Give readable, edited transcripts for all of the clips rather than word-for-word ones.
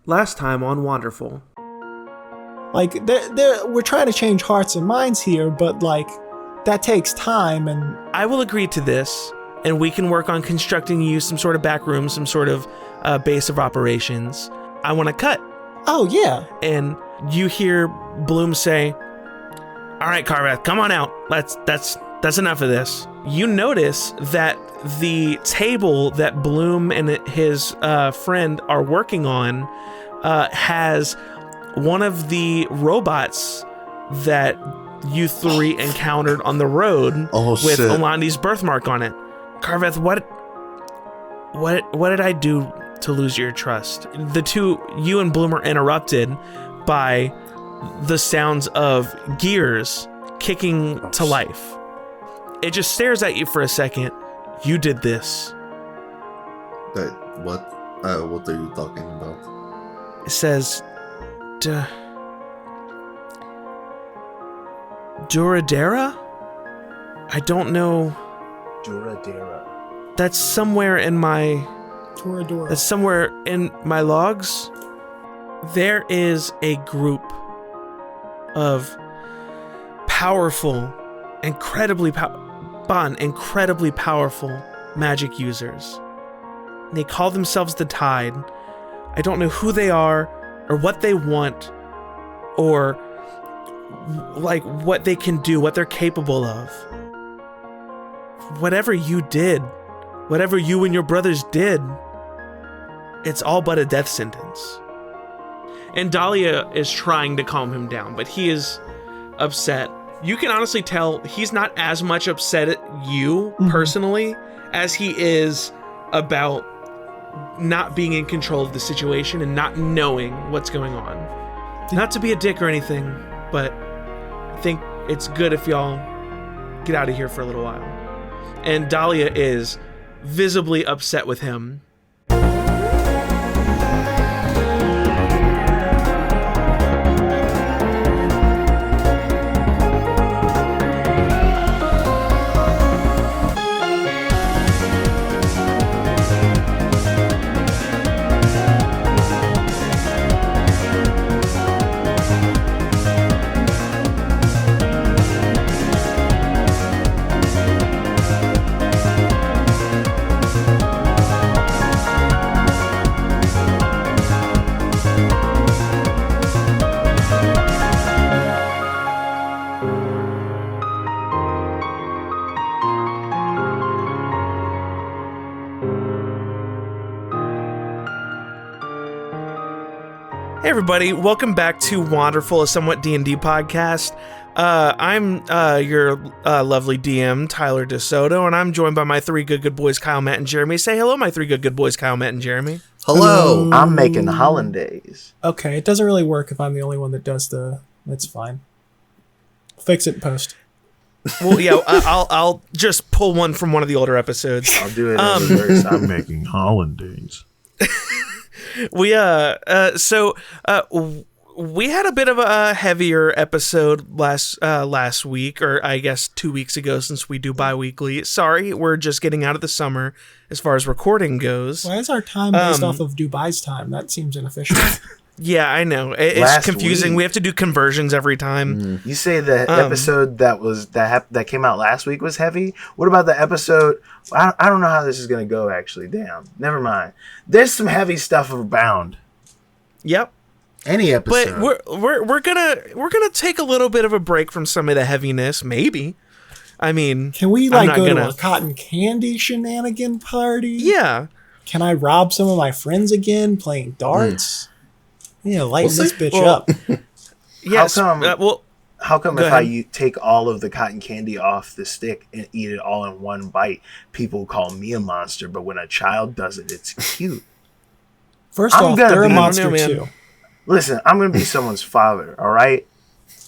Last time on Wanderful. Like, we're trying to change hearts and minds here, but, like, that takes time, and... I will agree to this, and we can work on constructing you some sort of back room, some sort of base of operations. I want to cut. Oh, yeah. And you hear Bloom say, all right, Carveth, come on out. That's enough of this. You notice that the table that Bloom and his friend are working on has one of the robots that you three encountered on the road with Olandi's birthmark on it. Carveth, what did I do to lose your trust? The two, you and Bloom, are interrupted by the sounds of gears kicking to life. It just stares at you for a second. You did this. What? What are you talking about? It says, Duradera? I don't know. Duradera. That's somewhere in my... Toradora. That's somewhere in my logs. There is a group of powerful, incredibly powerful magic users. They call themselves the Tide. I don't know who they are, or what they want, or like what they can do, what they're capable of. Whatever you did, whatever you and your brothers did, it's all but a death sentence. And Dahlia is trying to calm him down, but he is upset. You can honestly tell he's not as much upset at you personally as he is about not being in control of the situation and not knowing what's going on. Not to be a dick or anything, but I think it's good if y'all get out of here for a little while. And Dahlia is visibly upset with him. Hey everybody, welcome back to Wanderful, a somewhat D&D podcast. I'm your lovely DM, Tyler DeSoto, and I'm joined by my three good boys, Kyle, Matt, and Jeremy. Say hello, my three good boys, Kyle, Matt, and Jeremy. Hello. I'm making hollandaise. Okay, it doesn't really work if I'm the only one that does That's fine. Fix it in post. Well, yeah, I'll just pull one from one of the older episodes. I'll do it in reverse. I'm making hollandaise. We had a bit of a heavier episode last week, or I guess 2 weeks ago, since we do bi-weekly. Sorry, we're just getting out of the summer as far as recording goes. Why is our time based off of Dubai's time? That seems inefficient. Yeah, I know. It's confusing. We have to do conversions every time. You say the episode that came out last week was heavy? What about the episode? I don't know how this is going to go, actually. Damn. Never mind. There's some heavy stuff abound. Yep. Any episode. But we're gonna take a little bit of a break from some of the heaviness, maybe. I mean, can we go to a cotton candy shenanigan party? Yeah. Can I rob some of my friends again playing darts? Yeah, lighten this bitch up. Yes. How come if I take all of the cotton candy off the stick and eat it all in one bite, people call me a monster, but when a child does it, it's cute? First off, they're a monster too. Listen, I'm going to be someone's father, all right?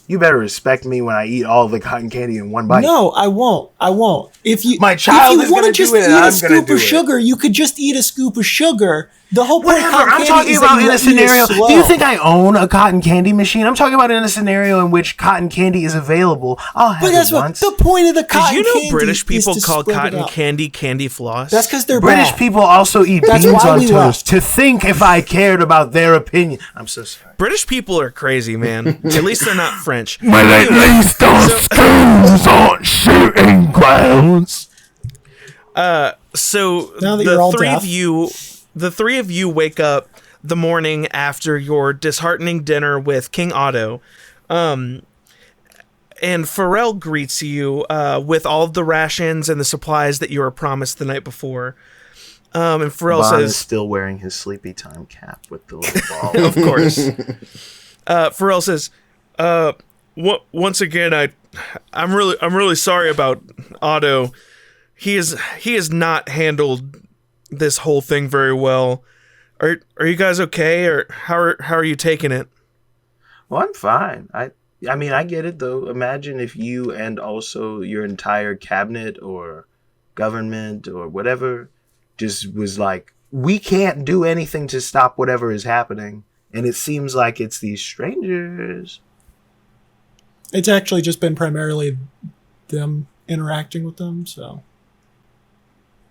You better respect me when I eat all the cotton candy in one bite. No, I won't. I won't. My child is want gonna to just do it, and eat a I'm gonna scoop do of it. sugar, you could just eat a scoop of sugar. The whole point of Whatever. cotton I'm candy talking is about that in you a eat it scenario. slow. Do you think I own a cotton candy machine? I'm talking about in a scenario in which cotton candy is available. I'll have But it that's what once. the point of the Did cotton you know candy British people is to call spread it cotton out. candy floss? That's because they're British bad. people also eat That's beans why on we toast. left. To think if I cared about their opinion. I'm so sorry. British people are crazy, man. At least they're not French. Well, at least those schools aren't shooting grounds. So Now that you're all deaf. the three of you wake up the morning after your disheartening dinner with King Otto, and Pharrell greets you with all of the rations and the supplies that you were promised the night before. And Pharrell Vaughn is says, still wearing his sleepy time cap with the little ball. "Of course." Pharrell says, "Once again, I'm really sorry about Otto. He has not handled this whole thing very well. Are you guys okay, or how are you taking it?" Well, I'm fine. I mean, I get it though. Imagine if you and also your entire cabinet or government or whatever just was like, we can't do anything to stop whatever is happening, and it seems like it's these strangers. It's actually just been primarily them interacting with them, so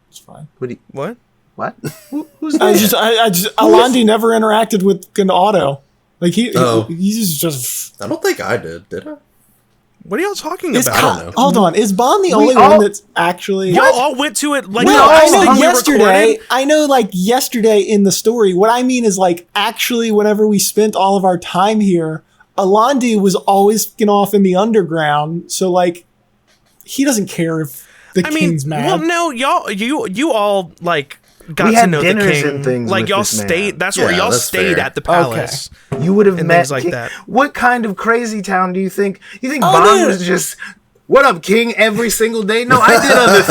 it's fine. What? What? Who's I that? just Alandi never interacted with Otto. Like he's just. I don't think I did I? What are y'all talking Is about? I don't know. Hold on, is Bond the only all- one that's actually? Y'all all went to it like No, the I last know thing we yesterday. recorded. I know, like yesterday in the story. What I mean is, like, actually, whenever we spent all of our time here, Alandi was always off in the underground. So, like, he doesn't care if the king's mad. well, no, you all like got We to had know the dinners king. and things like with y'all this man. stayed. That's where Yeah, y'all that's stayed fair. at the palace. You would have and met things like King. that. What kind of crazy town do you think? You think Oh, Bond no. was just, what up, King, every single day? No, I did other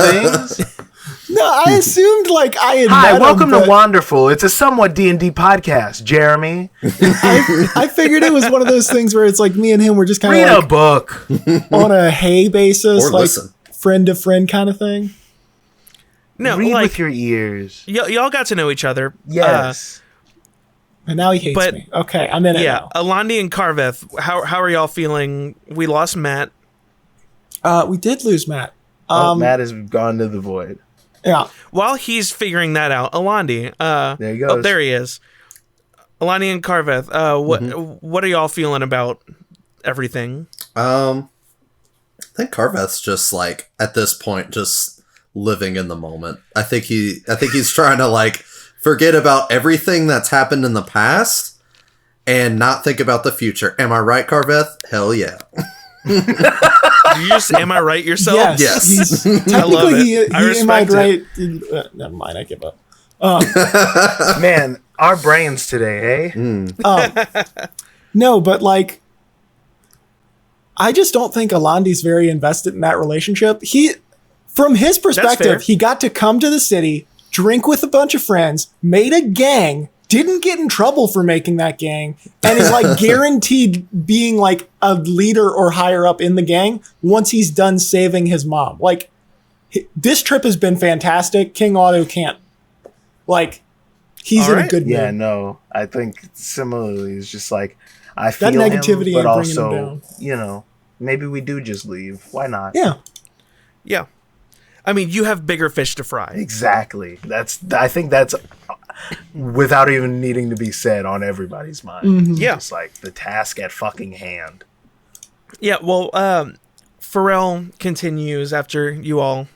things. No, I assumed like I had. Hi, met welcome him, to but Wanderful. It's a somewhat D&D podcast, Jeremy. I figured it was one of those things where it's like me and him were just kind Read of a like book. on a hey basis, Or like listen. friend to friend kind of thing. No, Read like with your ears. y'all got to know each other. Yes. And now he hates But- me. Okay, I'm in it Yeah, Alandi and Carveth. How are y'all feeling? We lost Matt. now. We did lose Matt. Matt has gone to the void. Yeah. While he's figuring that out, Alandi. There he Oh, goes. there he is. Alandi and Carveth. What are y'all feeling about everything? I think Carveth's just like at this point just living in the moment. I think he's trying to like forget about everything that's happened in the past and not think about the future. Am I right, Carveth? Hell yeah. Did you just am I right yourself? Yes. Yes. He's, I love technically, it. I he am I respect right? Never mind. I give up. Man, our brains today, eh? No, but like, I just don't think Alandi's very invested in that relationship. From his fair. perspective, he got to come to the city, drink with a bunch of friends, made a gang, didn't get in trouble for making that gang, and is like guaranteed being like a leader or higher up in the gang once he's done saving his mom. Like, this trip has been fantastic. King Otto can't. Like, he's All in a right. good mood. Yeah, no. I think similarly, it's just like, I feel That negativity him, but ain't bringing him also, down. you know, maybe we do just leave. Why not? Yeah. Yeah. I mean, you have bigger fish to fry. Exactly. I think that's without even needing to be said on everybody's mind. Mm-hmm. It's Yeah. just like the task at fucking hand. Yeah, well, Pharrell continues after you all,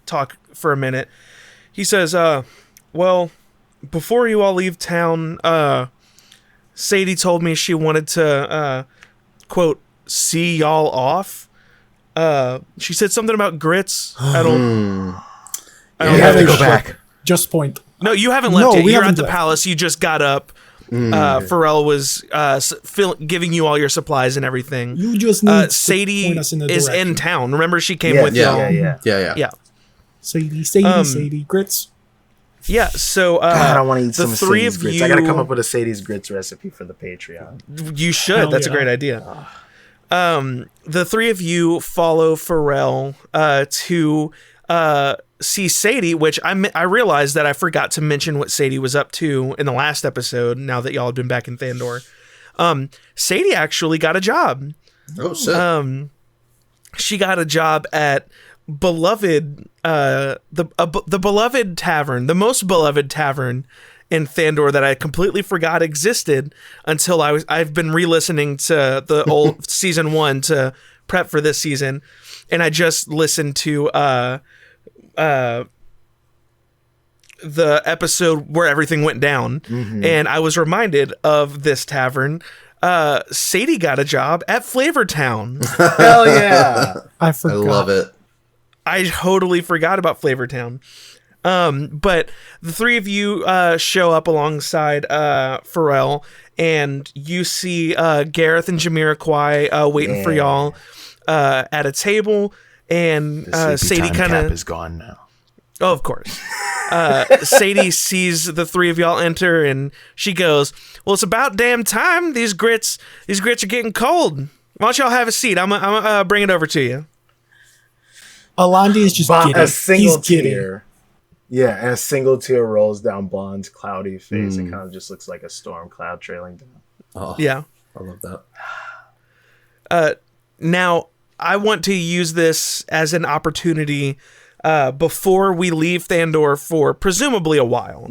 talk for a minute. He says, well, before you all leave town, Sadie told me she wanted to, quote, see y'all off. She said something about grits. I don't You know. have to go back. Just point. No, you haven't left No, yet. we You're at haven't the left. palace. You just got up. Pharrell was giving you all your supplies and everything. You just need to Sadie point us in the is direction. in town. Remember, she came Yeah, with yeah, y'all. Yeah. Yeah. Yeah. Sadie, Sadie, Grits. Yeah, so God, I want to eat the some three Sadie's of grits. you, I gotta come up with a Sadie's grits recipe for the Patreon. you should. Hell That's a yeah. great idea. The three of you follow Pharrell to see Sadie, which I realized that I forgot to mention what Sadie was up to in the last episode. Now that y'all have been back in Thandor, Sadie actually got a job. Oh shit. She got a job at beloved the beloved tavern, the most beloved tavern in Thandor that I completely forgot existed until I've been re-listening to the old season 1 to prep for this season, and I just listened to the episode where everything went down, and I was reminded of this tavern. Sadie got a job at Flavortown. Hell yeah! I I forgot. love it. I totally forgot about Flavortown. But the three of you show up alongside Pharrell, and you see Gareth and Jamiroquai waiting for y'all at a table, and Sadie kind of is gone now. Oh, of course. Sadie sees the three of y'all enter, and she goes, "Well, it's about damn time. These grits are getting cold. Why don't y'all have a seat? I'm gonna bring it over to you." Alandi is just giddy. A single He's giddy. tear. Yeah, and a single tear rolls down Blonde's cloudy face and kind of just looks like a storm cloud trailing down. Oh, Yeah. I love that. Now, I want to use this as an opportunity before we leave Thandor for presumably a while.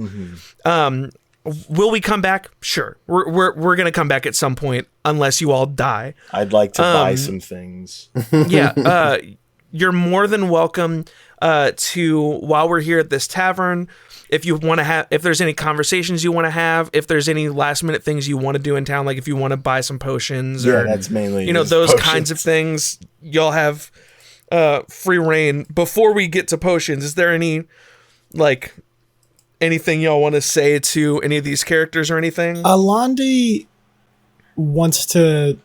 Will we come back? Sure. We're gonna come back at some point, unless you all die. I'd like to buy some things. Yeah. You're more than welcome to, while we're here at this tavern, if you want to have, if there's any conversations you want to have, if there's any last minute things you want to do in town, like if you want to buy some potions, Yeah, or that's mainly those potions. kinds of things, you'll have free reign. Before we get to potions, is there anything y'all want to say to any of these characters or anything? Alandi wants to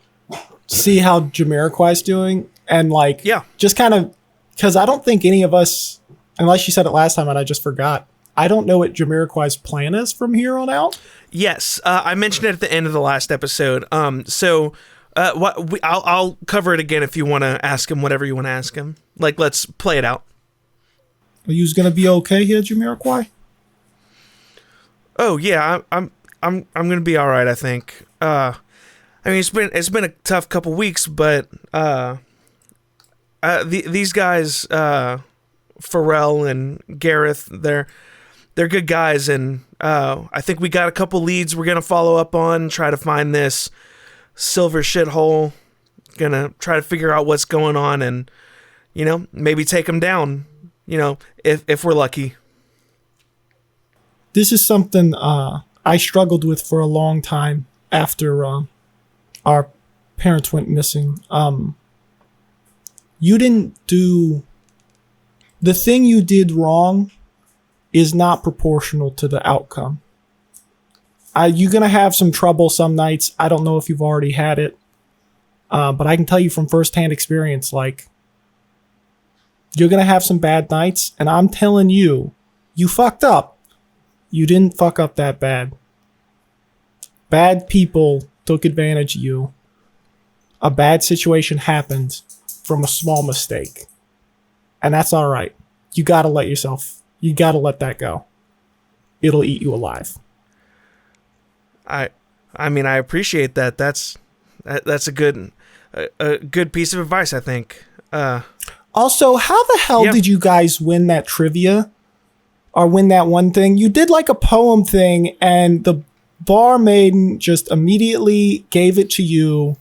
see how Jamiroquai's doing, and just kind of, because I don't think any of us, unless you said it last time and I just forgot, I don't know what Jamiroquai's plan is from here on out. Yes, I mentioned it at the end of the last episode. I'll cover it again if you want to ask him whatever you want to ask him. Let's play it out. Are you gonna be okay here, Jamiroquai? Oh yeah, I'm gonna be all right. I think. I mean, it's been a tough couple weeks, but these guys, Pharrell and Gareth, they're good guys, and I think we got a couple leads we're gonna follow up on, try to find this silver shithole, gonna try to figure out what's going on, and maybe take them down, if we're lucky. This is something I struggled with for a long time after our parents went missing. You didn't do... The thing you did wrong is not proportional to the outcome. You're going to have some trouble some nights. I don't know if you've already had it. But I can tell you from firsthand experience, you're going to have some bad nights. And I'm telling you, you fucked up. You didn't fuck up that bad. Bad people took advantage of you. A bad situation happened from a small mistake. And that's all right. You got to let that go. It'll eat you alive. I mean, I appreciate that. That's a good piece of advice, I think. Also, how the hell did you guys win that trivia? Or win that one thing? You did a poem thing, and the barmaiden just immediately gave it to you.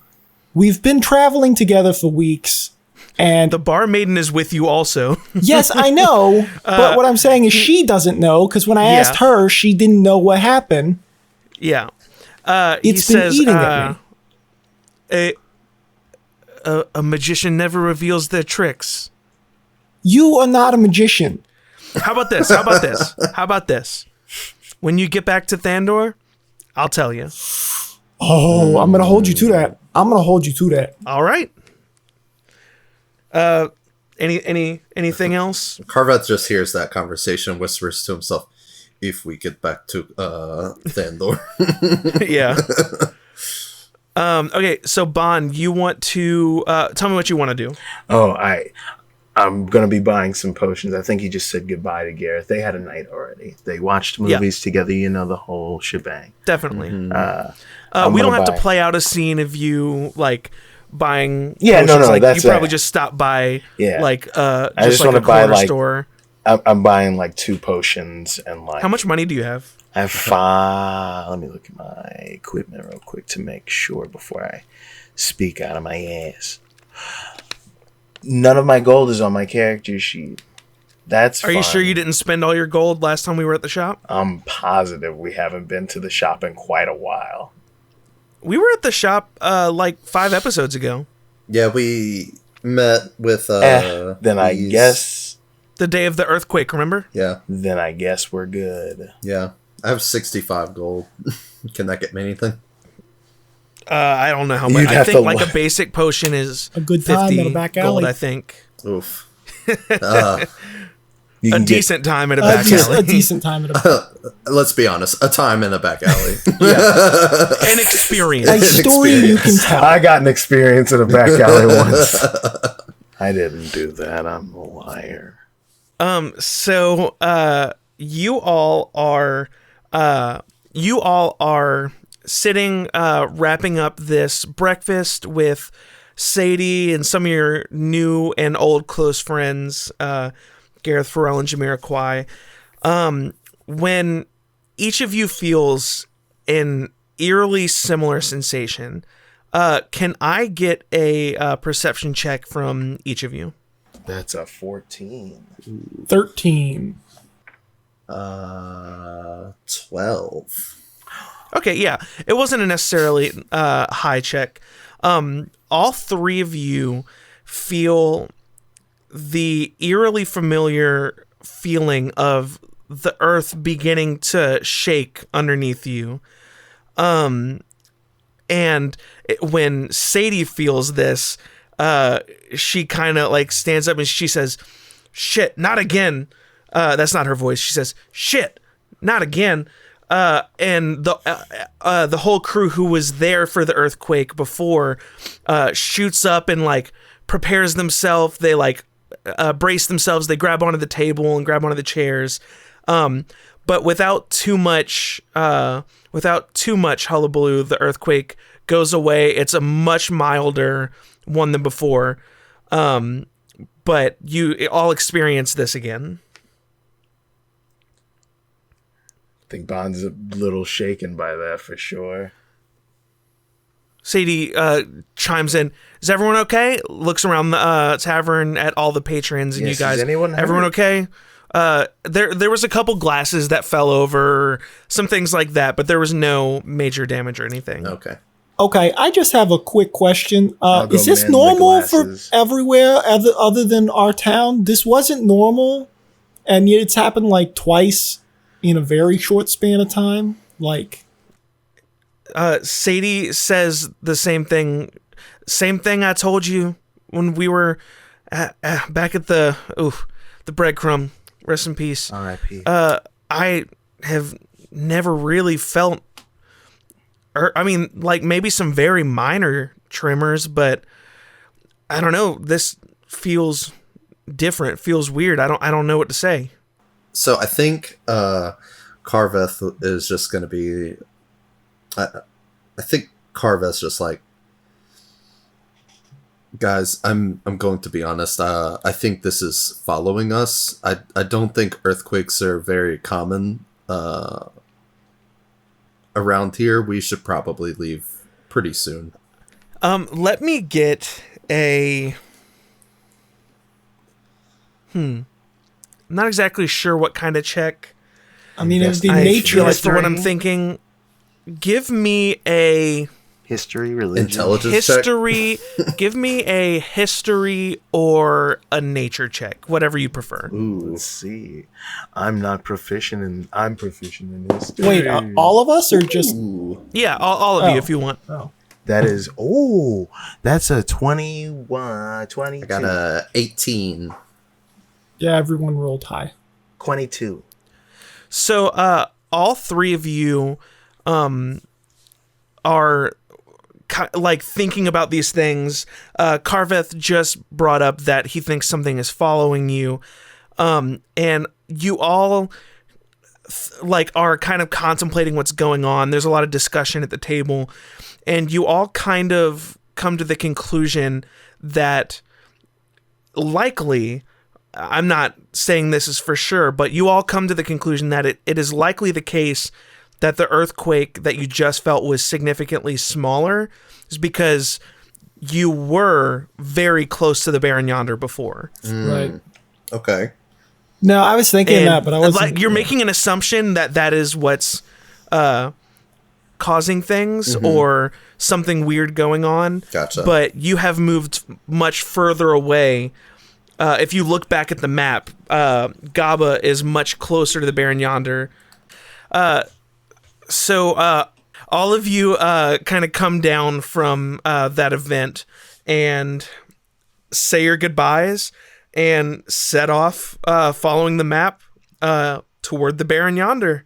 We've been traveling together for weeks, and the barmaiden is with you also. Yes, I know. But what I'm saying is she doesn't know, because when I asked her, she didn't know what happened. Yeah. He says, eating at me. A magician never reveals their tricks. You are not a magician. How about this? When you get back to Thandor, I'll tell you. Oh, I'm going to hold you to that. All right. Anything else? Carveth just hears that conversation, whispers to himself, if we get back to Thandor. Yeah. Okay, so Bond, you want to tell me what you want to do. Oh, I'm gonna be buying some potions. I think he just said goodbye to Gareth. They had a night already. They watched movies together, the whole shebang. Definitely. Mm-hmm. We don't have to play out a scene of you like buying. Yeah, potions. no, Like, that's you probably just stop by. Yeah. Like I just like want a to buy corner store. I'm buying like 2 potions and like. How much money do you have? I have 5. Let me look at my equipment real quick to make sure before I speak out of my ass. None of my gold is on my character sheet. That's Are you sure you didn't spend all your gold last time we were at the shop? I'm positive we haven't been to the shop in quite a while. We were at the shop like 5 episodes ago. Yeah, we met with Then I guess The day of the earthquake, remember? Yeah. then I guess we're good. Yeah. I have 65 gold. Can that get me anything? I don't know how much. You'd I have think to like look. a basic potion is A good time 50 at a back gold, alley. I think. Oof. You A can get- decent time at a back alley. A decent time at a Let's be honest. A time in a back alley. An experience. a story you can tell. I got an experience in a back alley once. I didn't do that. I'm a liar. So you all are sitting wrapping up this breakfast with Sadie and some of your new and old close friends, Gareth Farrell and Jamiroquai. When each of you feels an eerily similar sensation, can I get a perception check from each of you? That's a 14. 13. 12. Okay, yeah. It wasn't a necessarily high check. All 3 of you feel the eerily familiar feeling of the earth beginning to shake underneath you. And when Sadie feels this, she kind of like stands up and she says, "Shit, not again." That's not her voice. She says, "Shit, not again." And the whole crew who was there for the earthquake before shoots up and like prepares themselves. They like brace themselves. They grab onto the table and grab onto the chairs. But without too much hullabaloo, the earthquake goes away. It's a much milder one than before. But you all experience this again. I think Bond's a little shaken by that for sure. Sadie chimes in. Is everyone okay? Looks around the tavern at all the patrons and Yes, you guys. is anyone hurt? Everyone okay? There was a couple glasses that fell over, some things like that, but there was no major damage or anything. Okay. Okay, I just have a quick question. I'll go Is this mend the normal for glasses. everywhere other than our town? This wasn't normal, and yet it's happened like twice in a very short span of time. Like, Sadie says the same thing. Same thing I told you when we were back at the breadcrumb. Rest in peace. R.I.P. I have never really felt, I mean, like maybe some very minor tremors, but I don't know. This feels different. Feels weird. I don't know what to say. So I think Carveth is just going to be... I think Carveth's just like, guys, I'm going to be honest. I think this is following us. I don't think earthquakes are very common around here. We should probably leave pretty soon. Let me get a... I'm not exactly sure what kind of check. I mean, it would be I nature. feel like for what I'm history. thinking, give me a History, religion. Intelligence check? history. Give me a history or a nature check, whatever you prefer. Ooh, let's see. I'm proficient in history. Wait, all of us or just? Yeah, all of you Oh. if you want. Oh, That is, that's a 21, 22. I got a 18. yeah. Everyone rolled high. 22. So, all three of you are like thinking about these things. Carveth just brought up that he thinks something is following you. And you all like are kind of contemplating what's going on. There's a lot of discussion at the table, and you all kind of come to the conclusion that likely, I'm not saying this is for sure, but you all come to the conclusion that it is likely the case that the earthquake that you just felt was significantly smaller is because you were very close to the Barren Yonder before. Right. Okay. No, I was thinking that, but I wasn't. Like, you're making an assumption that is what's causing things or something weird going on. Gotcha. But you have moved much further away. If you look back at the map, Gaba is much closer to the Barren Yonder. So all of you kind of come down from that event and say your goodbyes and set off following the map toward the Barren Yonder.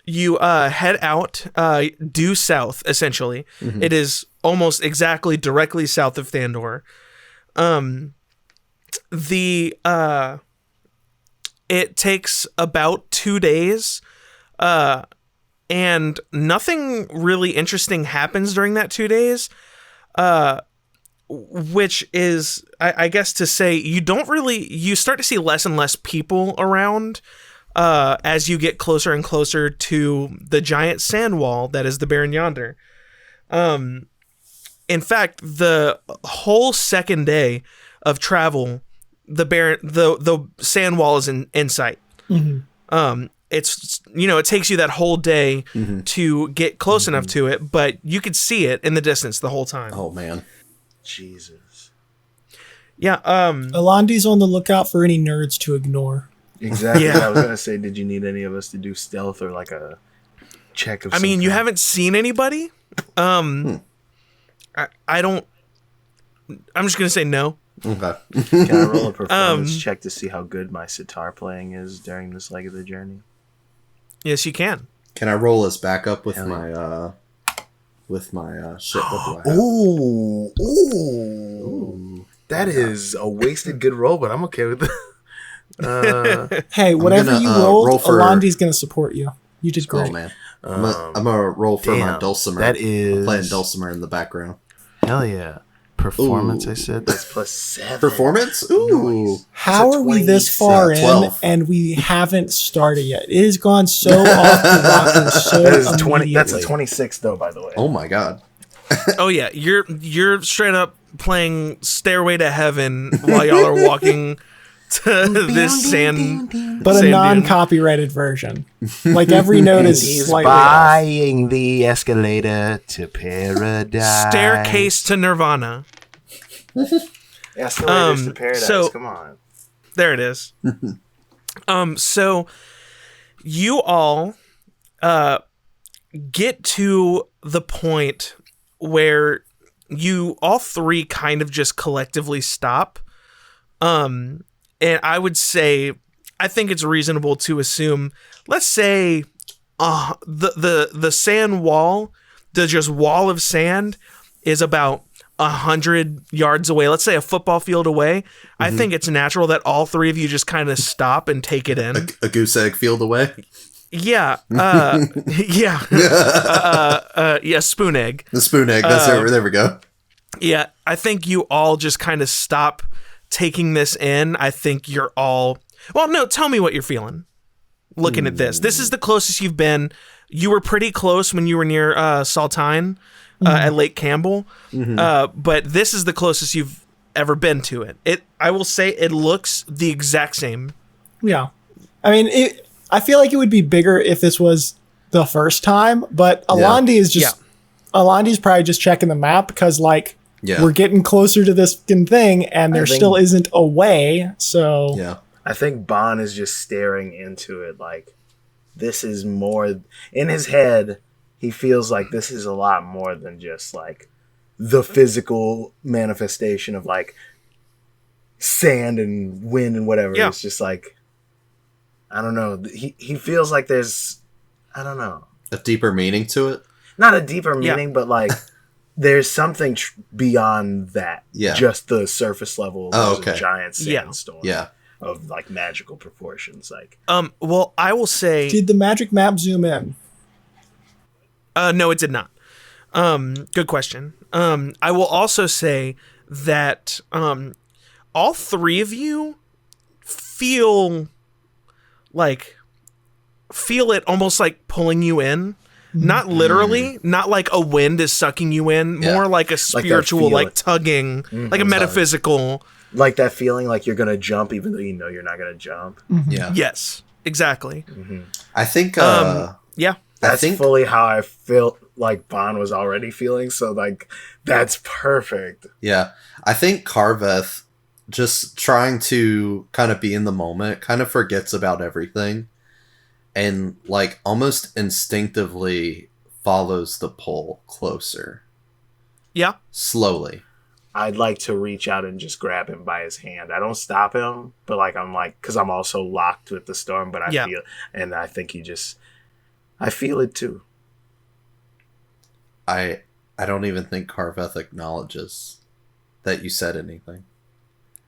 You head out due south, essentially. It is almost exactly directly south of Thandor. It takes about 2 days, and nothing really interesting happens during that 2 days, which is, I guess to say, you start to see less and less people around as you get closer and closer to the giant sand wall that is the Barren Yonder. In fact, the whole second day of travel, the sand wall is in sight. It's, it takes you that whole day to get close enough to it, but you could see it in the distance the whole time. Oh man. Jesus. Yeah. Alandi's on the lookout for any nerds to ignore. Exactly. Yeah. I was gonna say, did you need any of us to do stealth or like a check of? I mean, you kind? haven't seen anybody. I don't. I'm just gonna say no. Okay. Can I roll a performance check to see how good my sitar playing is during this leg of the journey? Yes, you can. Can I roll as backup with Hell my shit? What do I have? Ooh. That is a wasted good roll, but I'm okay with it. Hey, whatever gonna, you rolled, roll for- Alandi's going to support you. You did great. Oh man. I'm gonna roll for my damn, dulcimer. that is- I'm playing dulcimer in the background. Hell yeah. Performance, Ooh. I said. That's plus 7. Performance? Ooh. Nice. How That's a are we this 20, far in 12. and we haven't started yet? It has gone so off the rockers so That is 20. That's a immediately. 26 though, by the way. Oh my god. Oh yeah, you're straight up playing Stairway to Heaven while y'all are walking to this sand. But a sand dune. non-copyrighted version. Like every note is He's slightly off. buying the escalator to paradise. Staircase to Nirvana. Escalators to paradise. so- Come on. There it is. So you all get to the point where you all three kind of just collectively stop. And I would say, I think it's reasonable to assume, let's say the sand wall, the just wall of sand is about 100 yards away, let's say a football field away. I think it's natural that all three of you just kind of stop and take it in. A goose egg field away. Yeah. Yeah. Yeah, spoon egg. The spoon egg. That's there we go. Yeah, I think you all just kind of stop taking this in. I think you're all... Well, no, tell me what you're feeling looking at this. This is the closest you've been. You were pretty close when you were near Saltine at Lake Campbell, but this is the closest you've ever been to it. I will say it looks the exact same. Yeah. I mean, I feel like it would be bigger if this was the first time, but Alandi is just... Alandi's probably just checking the map because, like, we're getting closer to this fucking thing, and there still isn't a way, so... Yeah. I think Bon is just staring into it like this is more in his head. He feels like this is a lot more than just like the physical manifestation of like sand and wind and whatever. Yeah. It's just like I don't know. He feels like there's, I don't know, A deeper meaning to it. not a deeper meaning, but like there's something beyond that. Yeah. Just the surface level of okay. a giant sandstorm. Yeah. Of like magical proportions. Like, well, I will say, Did the magic map zoom in? no, it did not. Good question. I will also say that all three of you feel it almost like pulling you in. Not literally, not like a wind is sucking you in, Yeah. more like a spiritual, like tugging, like a metaphysical. like that feeling like you're gonna jump even though you know you're not gonna jump. Yeah. Yes, exactly. I think. Yeah. That's think fully how I feel like Bond was already feeling. So like, that's perfect. Yeah. I think Carveth, just trying to kind of be in the moment, kind of forgets about everything, and like almost instinctively follows the pull closer. Yeah. Slowly. I'd like to reach out and just grab him by his hand. I don't stop him, but like I'm like, because I'm also locked with the storm. But I feel, and I think I feel it too. I don't even think Carveth acknowledges that you said anything.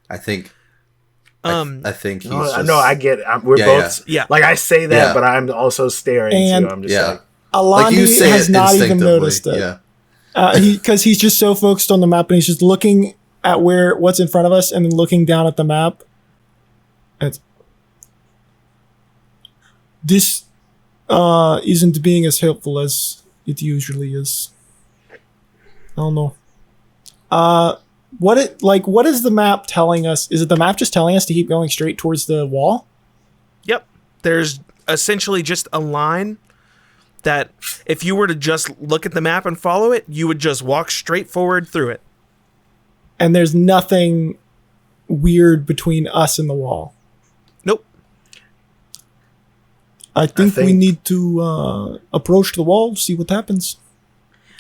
I think. I think he's. No, I get it. We're both. Yeah. Like I say that, Yeah. but I'm also staring And- too. I'm just Yeah. like, Alandi you say has it not even instinctively. noticed it. Yeah. Because he's just so focused on the map and he's just looking at what's in front of us and then looking down at the map. And this isn't being as helpful as it usually is. I don't know. What is the map telling us? Is it the map just telling us to keep going straight towards the wall? Yep. There's essentially just a line that if you were to just look at the map and follow it, you would just walk straight forward through it. And there's nothing weird between us and the wall. Nope. I think we think- need to approach the wall, see what happens.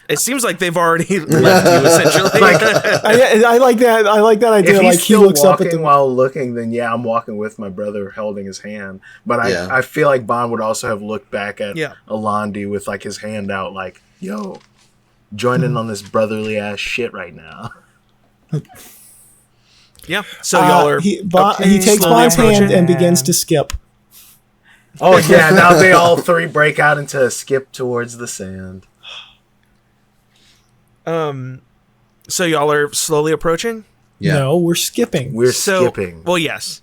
It seems like they've already left you, essentially. I like that. I like that idea. if he's Like he still looks up walking at the. while looking, then yeah, I'm walking with my brother holding his hand. But I feel like Bond would also have looked back at Alandi with like his hand out, like, "Yo, join in on this brotherly ass shit right now." Yeah. So y'all are. He takes slowly Bond's hand approaching. and begins to skip. Oh yeah, now they all three break out into a skip towards the sand. So y'all are slowly approaching? Yeah. No, we're skipping. We're So, skipping. Well, yes.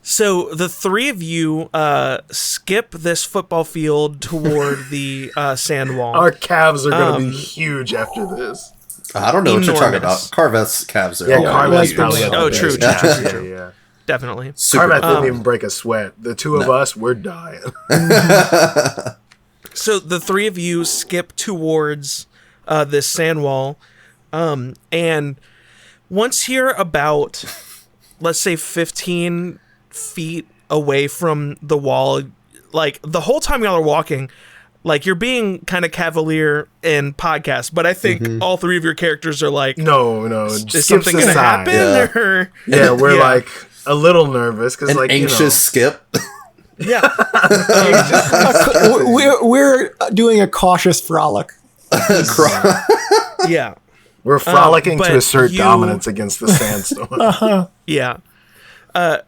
So the three of you skip this football field toward the sand wall. Our calves are going to be huge after this. I don't know what you're talking Enormous. about. Carveth's calves are. Yeah, Yeah, Carveth's like probably the- at the Oh, best. true, Yeah, true. yeah. Definitely. Super Carveth cool. didn't even break a sweat. The two of us, we're dying. So the three of you skip towards this sand wall, and once you're about, let's say, 15 feet away from the wall, like the whole time y'all are walking, like you're being kind of cavalier in podcast, but I think all three of your characters are like, No, is skips something going to aside. happen? Yeah. Or, Yeah, we're like a little nervous because An like anxious skip. yeah. We're doing a cautious frolic. Yeah. we're frolicking but to assert you- dominance against the sandstorm. Yeah.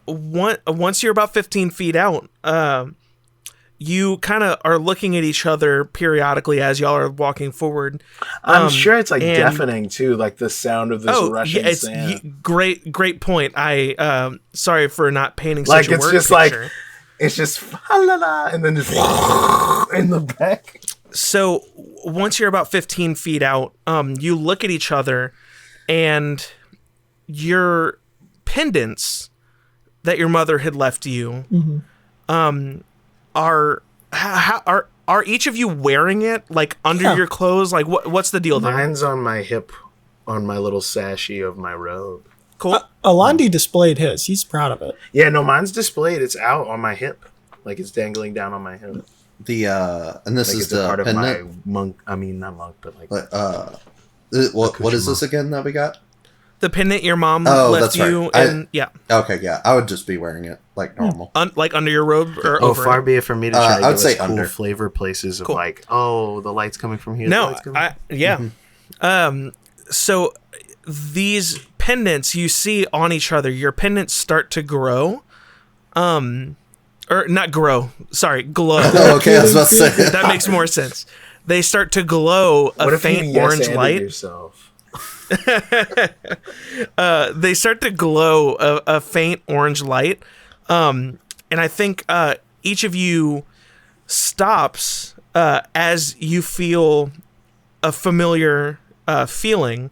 Once you're about 15 feet out, you kind of are looking at each other periodically as y'all are walking forward. I'm sure it's like and- deafening too, like the sound of this rushing yeah, it's sand. great point. I sorry for not painting Like, such a it's word just picture. like- It's just fa la la, and then just in the back. So once you're about 15 feet out, you look at each other, and your pendants that your mother had left you, are each of you wearing it like under Yeah. your clothes? Like what's the deal there? Mine's on my hip, on my little sashie of my robe. Cool. Alandi displayed his. He's proud of it. Yeah, no, mine's displayed. It's out on my hip, like it's dangling down on my hip. And this Like is it's a the part of pendant. my monk. I mean, not monk, but like What is this again that we got? The pendant your mom Oh, left that's right. you, and yeah, Okay, yeah, I would just be wearing it like normal. like under your robe or Oh, over far it. be it from me to try I to would give say us cool under. flavor places of Cool. like, oh, the light's coming from here. the No, light's coming yeah. So these pendants you see on each other, your pendants start to grow, or not grow. Sorry, glow. Oh, okay, I was about to say. That makes more sense. They start to glow What a if you faint yes orange anded light. yourself? They start to glow a faint orange light, and I think each of you stops as you feel a familiar feeling.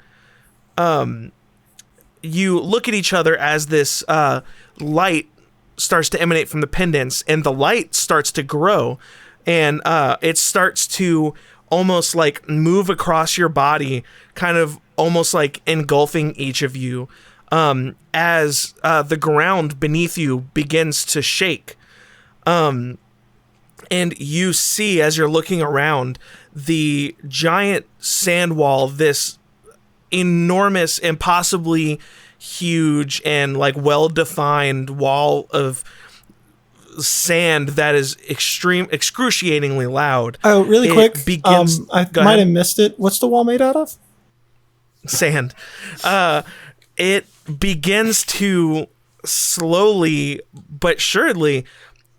You look at each other as this light starts to emanate from the pendants, and the light starts to grow, and it starts to almost like move across your body, kind of almost like engulfing each of you, as the ground beneath you begins to shake. And you see, as you're looking around, the giant sand wall, this enormous, impossibly huge and like well-defined wall of sand that is excruciatingly loud. Oh, really It quick. begins- I Go might ahead. have missed it. What's the wall made out of? Sand. It begins to slowly but surely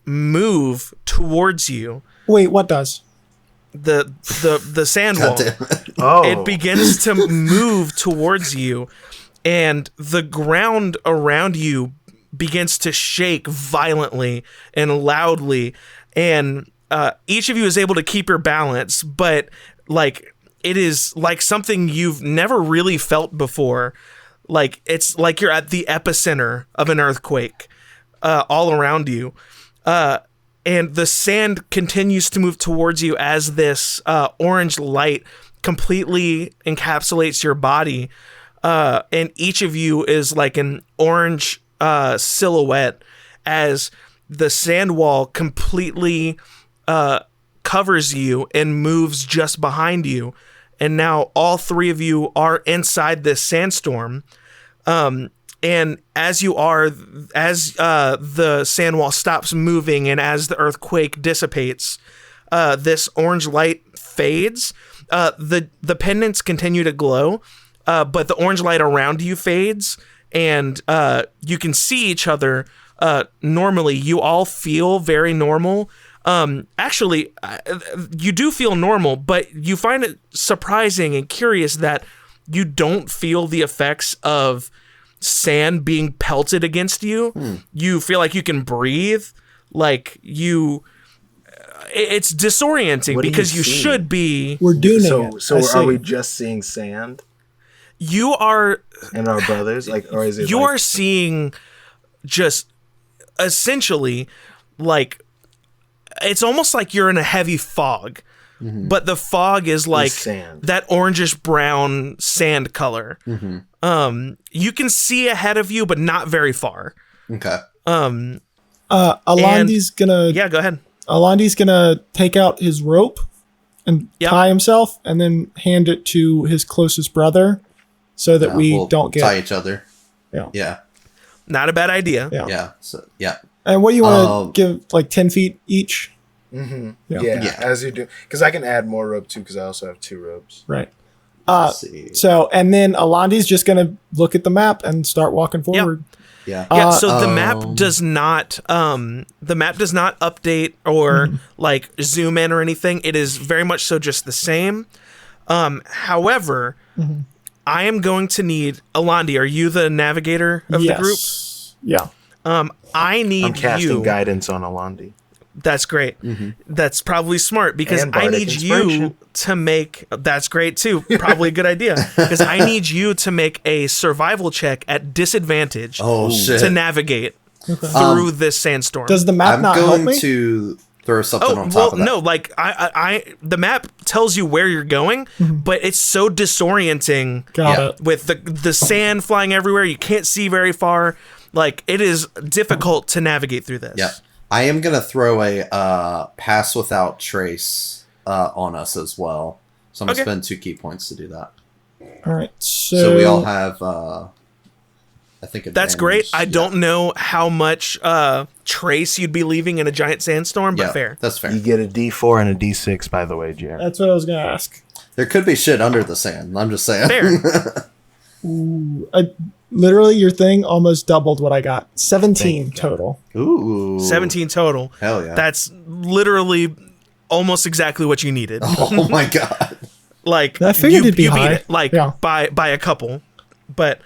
move towards you. Wait, what does? The sand wall. God damn it. Oh, It begins to move towards you, and the ground around you begins to shake violently and loudly, and each of you is able to keep your balance, but like it is like something you've never really felt before. Like it's like you're at the epicenter of an earthquake all around you. And the sand continues to move towards you as this orange light completely encapsulates your body. And each of you is like an orange silhouette as the sand wall completely covers you and moves just behind you. And now all three of you are inside this sandstorm. And as the sand wall stops moving and as the earthquake dissipates, this orange light fades. The pendants continue to glow, but the orange light around you fades, and you can see each other normally. You all feel very normal. Actually, you do feel normal, but you find it surprising and curious that you don't feel the effects of sand being pelted against you. You feel like you can breathe, like you it's disorienting What do you because you see? should be We're doing it. So I are see. we just seeing sand you are and our brothers? Like, or is it you like, are seeing just essentially like it's almost like you're in a heavy fog, but the fog is like sand. that orangish brown sand color. You can see ahead of you, but not very far. Okay. Alandi's gonna Yeah, go ahead. Alandi's gonna take out his rope and Yep. tie himself, and then hand it to his closest brother, so that we we'll don't get. tie each other. Yeah. Yeah. Not a bad idea. Yeah. Yeah. So yeah. And what do you want to give? Like 10 feet each, Yeah, Yeah. as you do, because I can add more rope too, because I also have 2 ropes. right? Let's see. So, and then Alandi's just gonna look at the map and start walking forward. Yeah. Yeah, so the map does not update or like zoom in or anything. It is very much so just the same. However, I am going to need Alandi. Are you the navigator of the group? Yeah. I need I'm casting you. guidance on Alandi. That's great. That's probably smart because And I bardic need you inspiration. to make. That's great too. Probably a good idea because I need you to make a survival check at disadvantage Oh shit. to navigate through this sandstorm. Does the map I'm not help going me? to throw something Oh on top well, of that. no. Like the map tells you where you're going, but it's so disorienting Got Yeah. it. with the sand flying everywhere. You can't see very far. Like it is difficult to navigate through this. Yeah. I am gonna throw a pass without trace on us as well. So I'm gonna Okay. spend 2 key points to do that. All right. So we all have, I think, That's great. I don't know how much trace you'd be leaving in a giant sandstorm, but fair. That's fair. You get a D4 and a D6, by the way, Jared. That's what I was going to ask. There could be shit under the sand. I'm just saying. Fair. Literally, your thing almost doubled what I got. 17 total. Ooh. 17 total. Hell yeah. That's literally almost exactly what you needed. Oh my god. Like, I figured it'd be you high. beat it, like, Yeah. by a couple. But,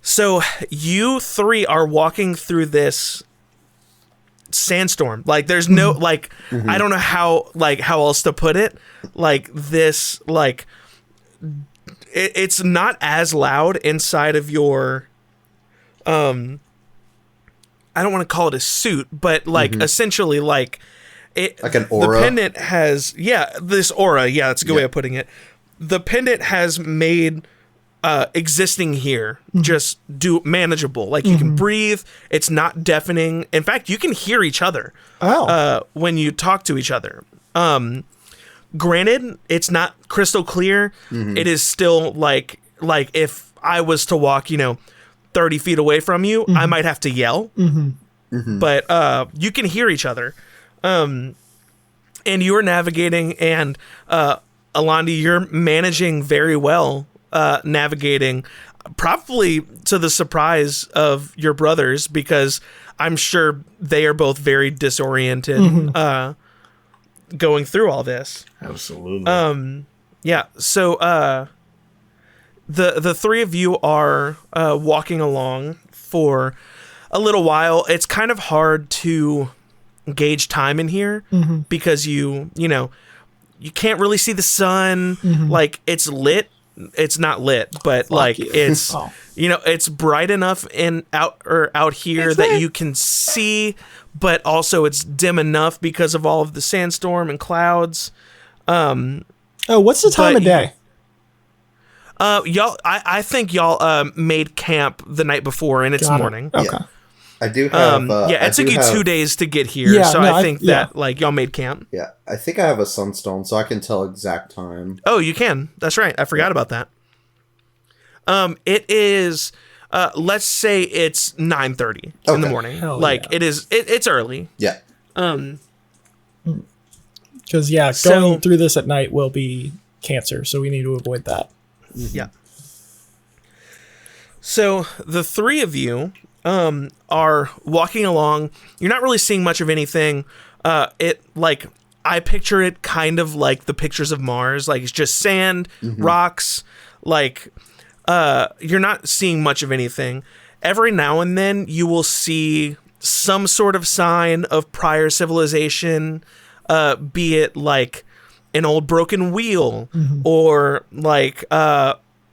so, you three are walking through this sandstorm. Like, there's no, like, I don't know how else to put it. Like, this, like, it's not as loud inside of your, I don't want to call it a suit, but, like, essentially, like, Like an aura? The pendant has, this aura. Yeah, that's a good way of putting it. The pendant has made existing here just manageable. Like, you can breathe. It's not deafening. In fact, you can hear each other when you talk to each other. Granted, it's not crystal clear. It is still like if I was to walk, 30 feet away from you, I might have to yell. But you can hear each other. And you are navigating, and Alandi, you're managing very well, navigating, probably to the surprise of your brothers, because I'm sure they are both very disoriented going through all this. Absolutely. Yeah. So the three of you are walking along for a little while. It's kind of hard to gauge time in here because you can't really see the sun. Like, it's lit. It's not lit, but it's it's bright enough out here that you can see, but also it's dim enough because of all of the sandstorm and clouds. What's the time of day? Y'all, I think y'all made camp the night before, and it's morning. Okay. I do have. It took you 2 days to get here, so I think that y'all made camp. Yeah, I think I have a sunstone, so I can tell exact time. Oh, you can. That's right. I forgot about that. It is. Let's say it's 9:30 in the morning. Hell like yeah. it is. It's early. Yeah. Because going through this at night will be cancer, so we need to avoid that. Yeah. So the three of you are walking along. You're not really seeing much of anything. I picture it kind of like the pictures of Mars. Like, it's just sand, rocks. Like, you're not seeing much of anything. Every now and then you will see some sort of sign of prior civilization, be it like an old broken wheel or like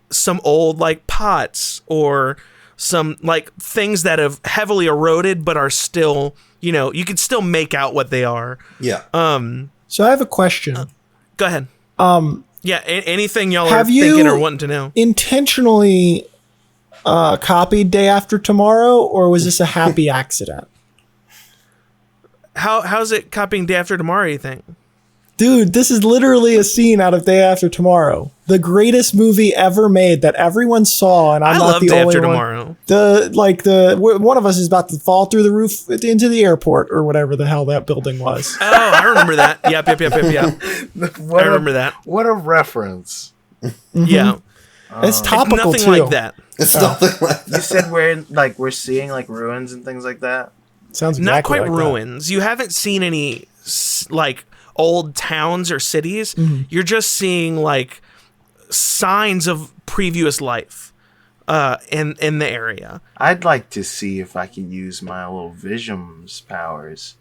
some old like pots or some like things that have heavily eroded but are still, you can still make out what they are. Yeah. So I have a question. Go ahead. Anything y'all are Have you thinking or wanting to know? intentionally copied Day After Tomorrow, or was this a happy accident? How's it copying Day After Tomorrow, you think? Dude, this is literally a scene out of Day After Tomorrow, the greatest movie ever made that everyone saw, and I'm I not love the Day only After one. Tomorrow. One of us is about to fall through the roof into the airport or whatever the hell that building was. Oh, I remember that. Yep. I remember that. What a reference. Yeah. It's topical Nothing too. like that. It's nothing like that. You said we're seeing like ruins and things like that. Sounds exactly Not quite like that. ruins. You haven't seen any like old towns or cities. You're just seeing like signs of previous life in the area. I'd like to see if I can use my little visions powers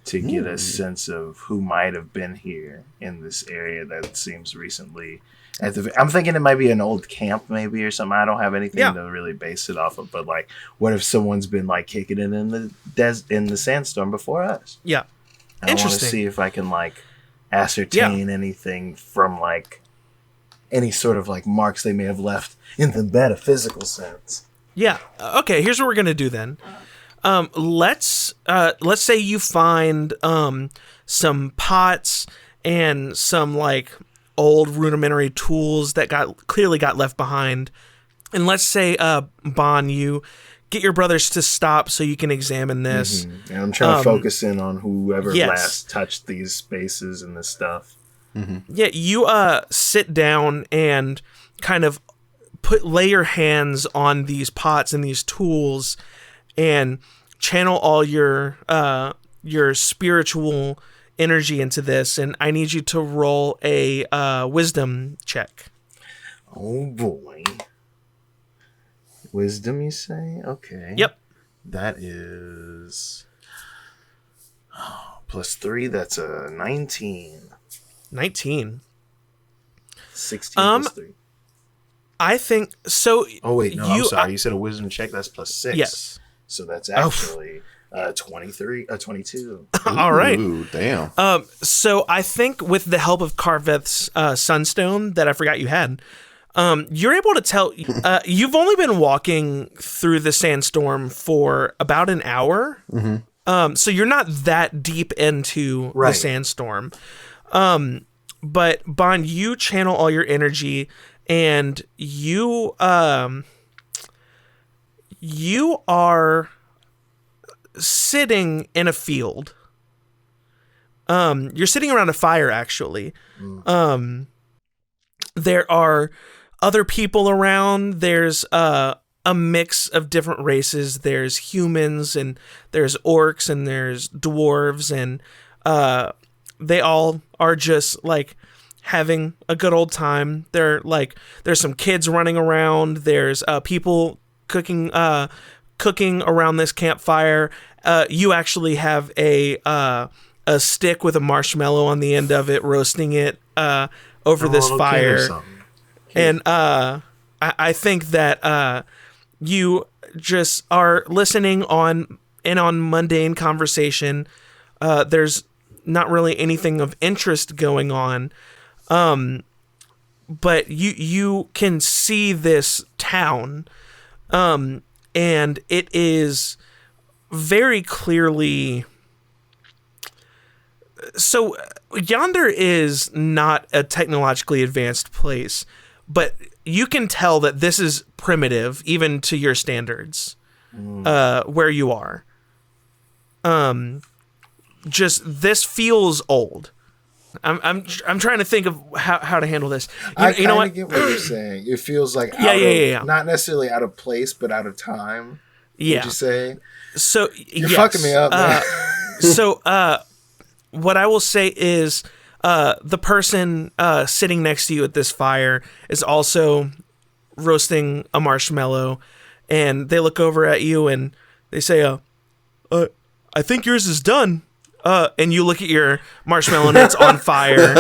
to get a sense of who might have been here in this area that seems recently. I'm thinking it might be an old camp, maybe, or something. I don't have anything to really base it off of, but like, what if someone's been like kicking it in the sandstorm before us? Yeah. I want to Interesting. see if I can like ascertain anything from like any sort of like marks they may have left in the metaphysical sense. Yeah. Okay. Here's what we're gonna do then. Let's say you find some pots and some like old rudimentary tools that clearly got left behind. And let's say, Bon, you get your brothers to stop so you can examine this. And I'm trying to focus in on whoever yes. last touched these spaces and this stuff. Yeah, you sit down and kind of lay your hands on these pots and these tools and channel all your spiritual energy into this. And I need you to roll a wisdom check. Oh boy. Wisdom, you say? Okay. Yep. That is +3. That's a 19. 19. 16 +3. I think so. Oh wait, no, I'm sorry. You said a wisdom check. That's +6. Yes. So that's actually 22. All right. Ooh, damn. So I think with the help of Carveth's Sunstone that I forgot you had, you're able to tell. You've only been walking through the sandstorm for about an hour. So you're not that deep into the sandstorm. But Bon, you channel all your energy, and you are sitting in a field. You're sitting around a fire, actually. There are other people around. There's a mix of different races. There's humans, and there's orcs, and there's dwarves, and they all are just like having a good old time. There's some kids running around. There's people cooking around this campfire. You actually have a stick with a marshmallow on the end of it, roasting it over this fire. And I think that you just are listening on mundane conversation. There's not really anything of interest going on. But you can see this town, and it is very clearly. So Yonder is not a technologically advanced place, but you can tell that this is primitive, even to your standards, where you are. Just this feels old. I'm trying to think of how to handle this. You know what? Get what you're saying. It feels like not necessarily out of place, but out of time. Yeah. Would you say? So you're fucking me up, man. So what I will say is the person sitting next to you at this fire is also roasting a marshmallow, and they look over at you and they say, I think yours is done. And you look at your marshmallow and it's on fire.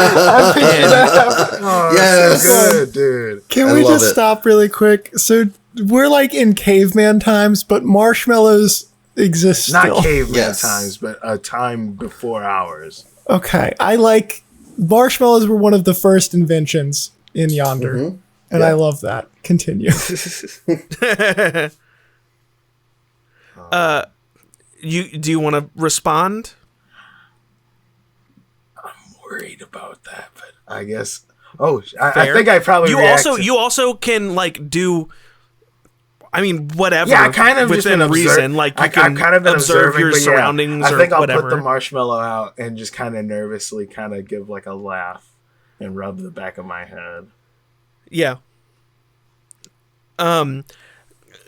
Yes, so good, dude. Can we just stop really quick? So we're like in caveman times, but marshmallows exist still. Not caveman times, but a time before ours. Okay, marshmallows were one of the first inventions in Yonder, and I love that. Continue. Do you want to respond? Worried about that, but I guess. I think I probably. You also can do. I mean, whatever. Yeah, I kind of within just reason. Like you can kind of observe your surroundings. I think or I'll whatever. put the marshmallow out and just kind of nervously kind of give like a laugh and rub the back of my head. Yeah.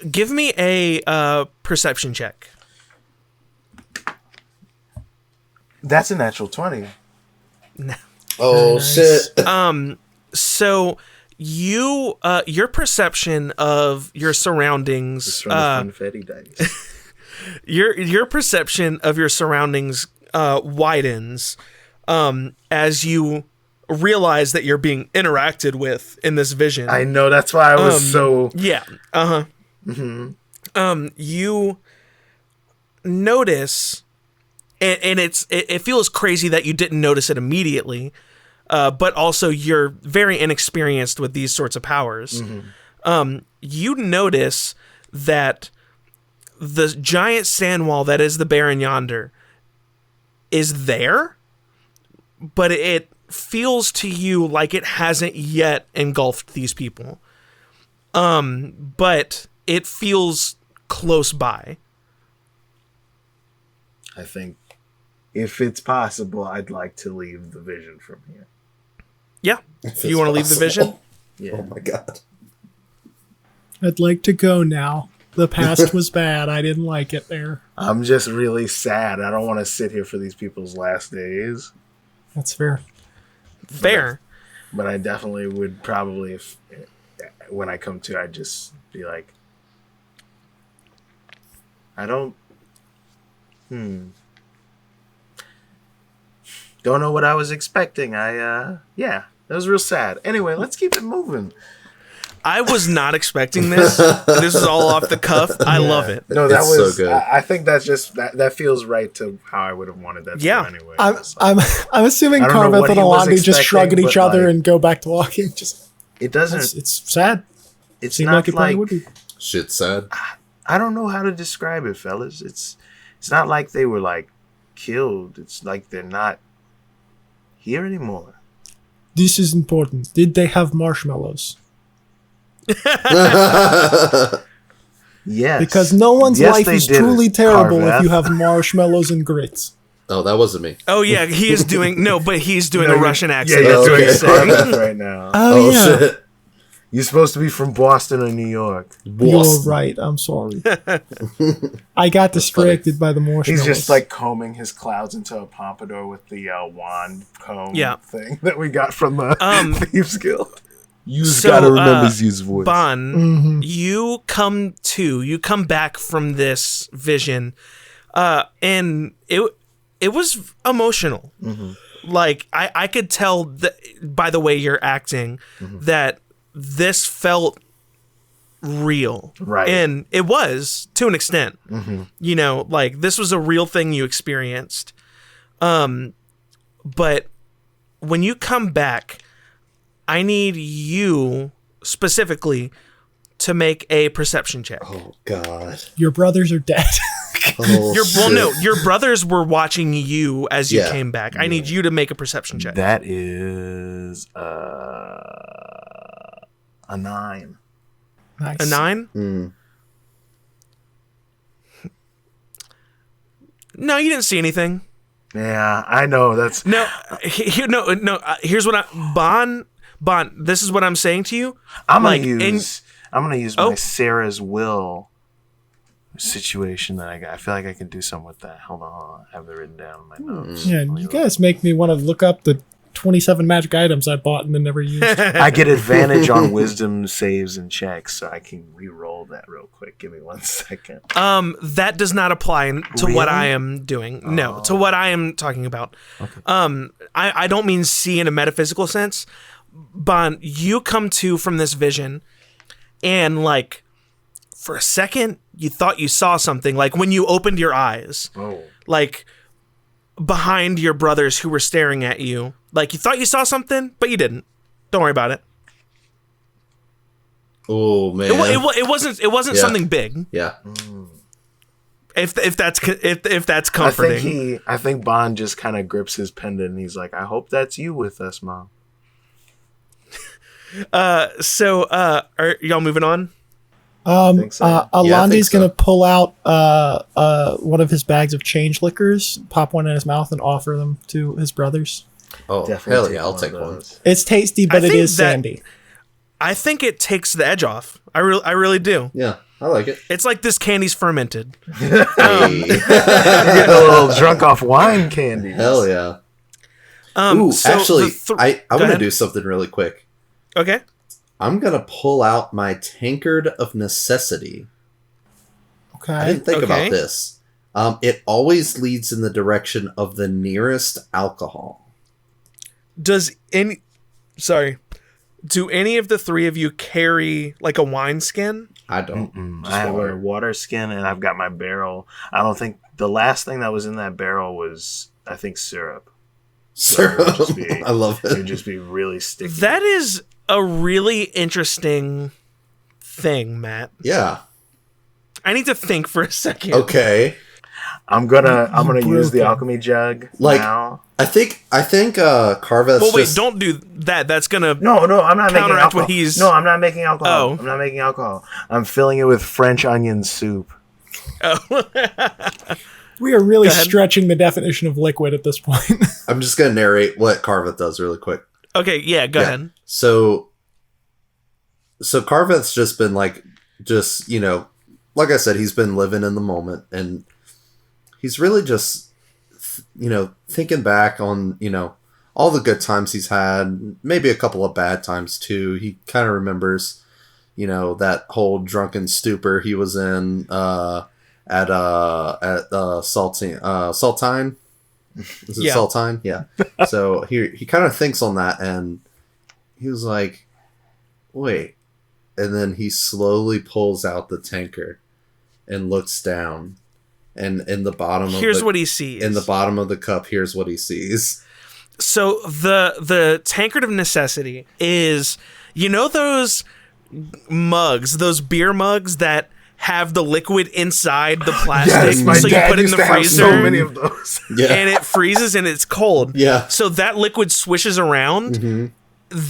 Give me a perception check. That's a natural 20. Oh shit. So you your perception of your surroundings Just from the funfetti dice. your perception of your surroundings widens as you realize that you're being interacted with in this vision. I know, that's why I was so you notice, and it feels crazy that you didn't notice it immediately, but also you're very inexperienced with these sorts of powers. You notice that the giant sand wall that is the Barren Yonder is there, but it feels to you like it hasn't yet engulfed these people. But it feels close by. I think if it's possible, I'd like to leave the vision from here. Yeah. If You want to leave the vision? possible. Yeah. Oh my god. I'd like to go now. The past was bad. I didn't like it there. I'm just really sad. I don't want to sit here for these people's last days. That's fair. Fair. But I definitely would probably, if when I come to, I'd just be like, I don't, don't know what I was expecting. Yeah, that was real sad. Anyway, let's keep it moving. I was not expecting this. This is all off the cuff. I love it. No, that It's was, so good. I think that's just, that feels right to how I would have wanted that to Yeah. go anyway. I'm It's like, I'm assuming I don't know Carveth what and he was Alandi just shrug at expecting, each but, other like, and go back to walking. Just it doesn't, it's sad. it's Seemed not like it probably like, would be. Shit's sad. I don't know how to describe it, fellas. It's not like they were like killed. It's like they're not here anymore. This is important. Did they have marshmallows? Yes. Because no one's Yes, life they is did, truly terrible if Carveth. you have marshmallows and grits. Oh, that wasn't me. Oh, yeah. He is doing... No, but he's doing No, a you're- Russian Yeah, accent. you're Okay. doing Okay. Carveth right now. Oh, yeah. Shit. You're supposed to be from Boston or New York. You're Boston. right. I'm sorry. I got distracted by the marshmallows. He's just like combing his clouds into a pompadour with the wand comb thing that we got from the Thieves Guild. You just So, gotta remember his voice. Bon, you come back from this vision, and it was emotional. Like I could tell that by the way you're acting that this felt real, Right. And it was to an extent. You know, like this was a real thing you experienced. But when you come back, I need you specifically to make a perception check. Oh god. Your brothers are dead. Oh, Your brothers were watching you as you Yeah. came back. I need you to make a perception check. That is a 9. Nice. A 9? Mm. No, you didn't see anything. Yeah, I know. That's No, here's what Bon, this is what I'm saying to you. I'm Like, gonna use Oh. my Sarah's will situation that I got. I feel like I can do something with that. Hold on. I have it written down in my notes. Yeah, you guys make me want to look up the 27 magic items I bought and then never used. I get advantage on wisdom saves and checks, so I can re-roll that real quick. Give me 1 second. That does not apply to what Really? I am doing. No, to what I am talking about. I don't mean see in a metaphysical sense. Bon, you come to from this vision, and like for a second, you thought you saw something. Like when you opened your eyes, like behind your brothers who were staring at you. Like you thought you saw something, but you didn't. Don't worry about it. Oh man. It wasn't Yeah. something big. Yeah. If that's comforting. I think Bond just kind of grips his pendant and he's like, "I hope that's you with us, Mom." So are y'all moving on? think so. Yeah, I Alandi's think so. gonna pull out one of his bags of change liquors, pop one in his mouth, and offer them to his brothers. Oh hell yeah, I'll take one. It's tasty, but I it think is that- sandy. I think it takes the edge off. I really do. Yeah, I like it. It's like this candy's fermented. Getting a little drunk off wine candy. Hell yeah. Ooh, so actually, the I'm Go gonna ahead. do something really quick. Okay. I'm gonna pull out my tankard of necessity. I Okay. didn't think Okay. about this. It always leads in the direction of the nearest alcohol. Do any of the three of you carry like a wine skin? I don't. I have water. a water skin and I've got my barrel. I don't think the last thing that was in that barrel was, I think, syrup. Sir, it would just be- I love It would it. just be really sticky. That is a really interesting thing, Matt. Yeah. I need to think for a second. Okay. I'm gonna use the broken. alchemy jug Like, now. I think Carveth's Well, wait, just don't do that. That's gonna No, I'm not making counteract alcohol. what he's. No, I'm not making alcohol. Oh. I'm not making alcohol. I'm filling it with French onion soup. We are really Go ahead. stretching the definition of liquid at this point. I'm just gonna narrate what Carveth does really quick. Okay, yeah, go ahead. So Carveth's just been like like I said, he's been living in the moment, and he's really just thinking back on all the good times he's had, maybe a couple of bad times too. He kind of remembers that whole drunken stupor he was in at Saltine. Is it Yeah. Saltine? Yeah. So he kind of thinks on that, and he was like, wait. And then he slowly pulls out the tanker and looks down. And in the bottom Here's what he sees. in the bottom of the cup, here's what he sees. So the tankard of necessity is, those mugs, those beer mugs that have the liquid inside the plastic, so you put it in the freezer, so many of those. Yeah. and it freezes and it's cold. Yeah. So that liquid swishes around. Mm-hmm.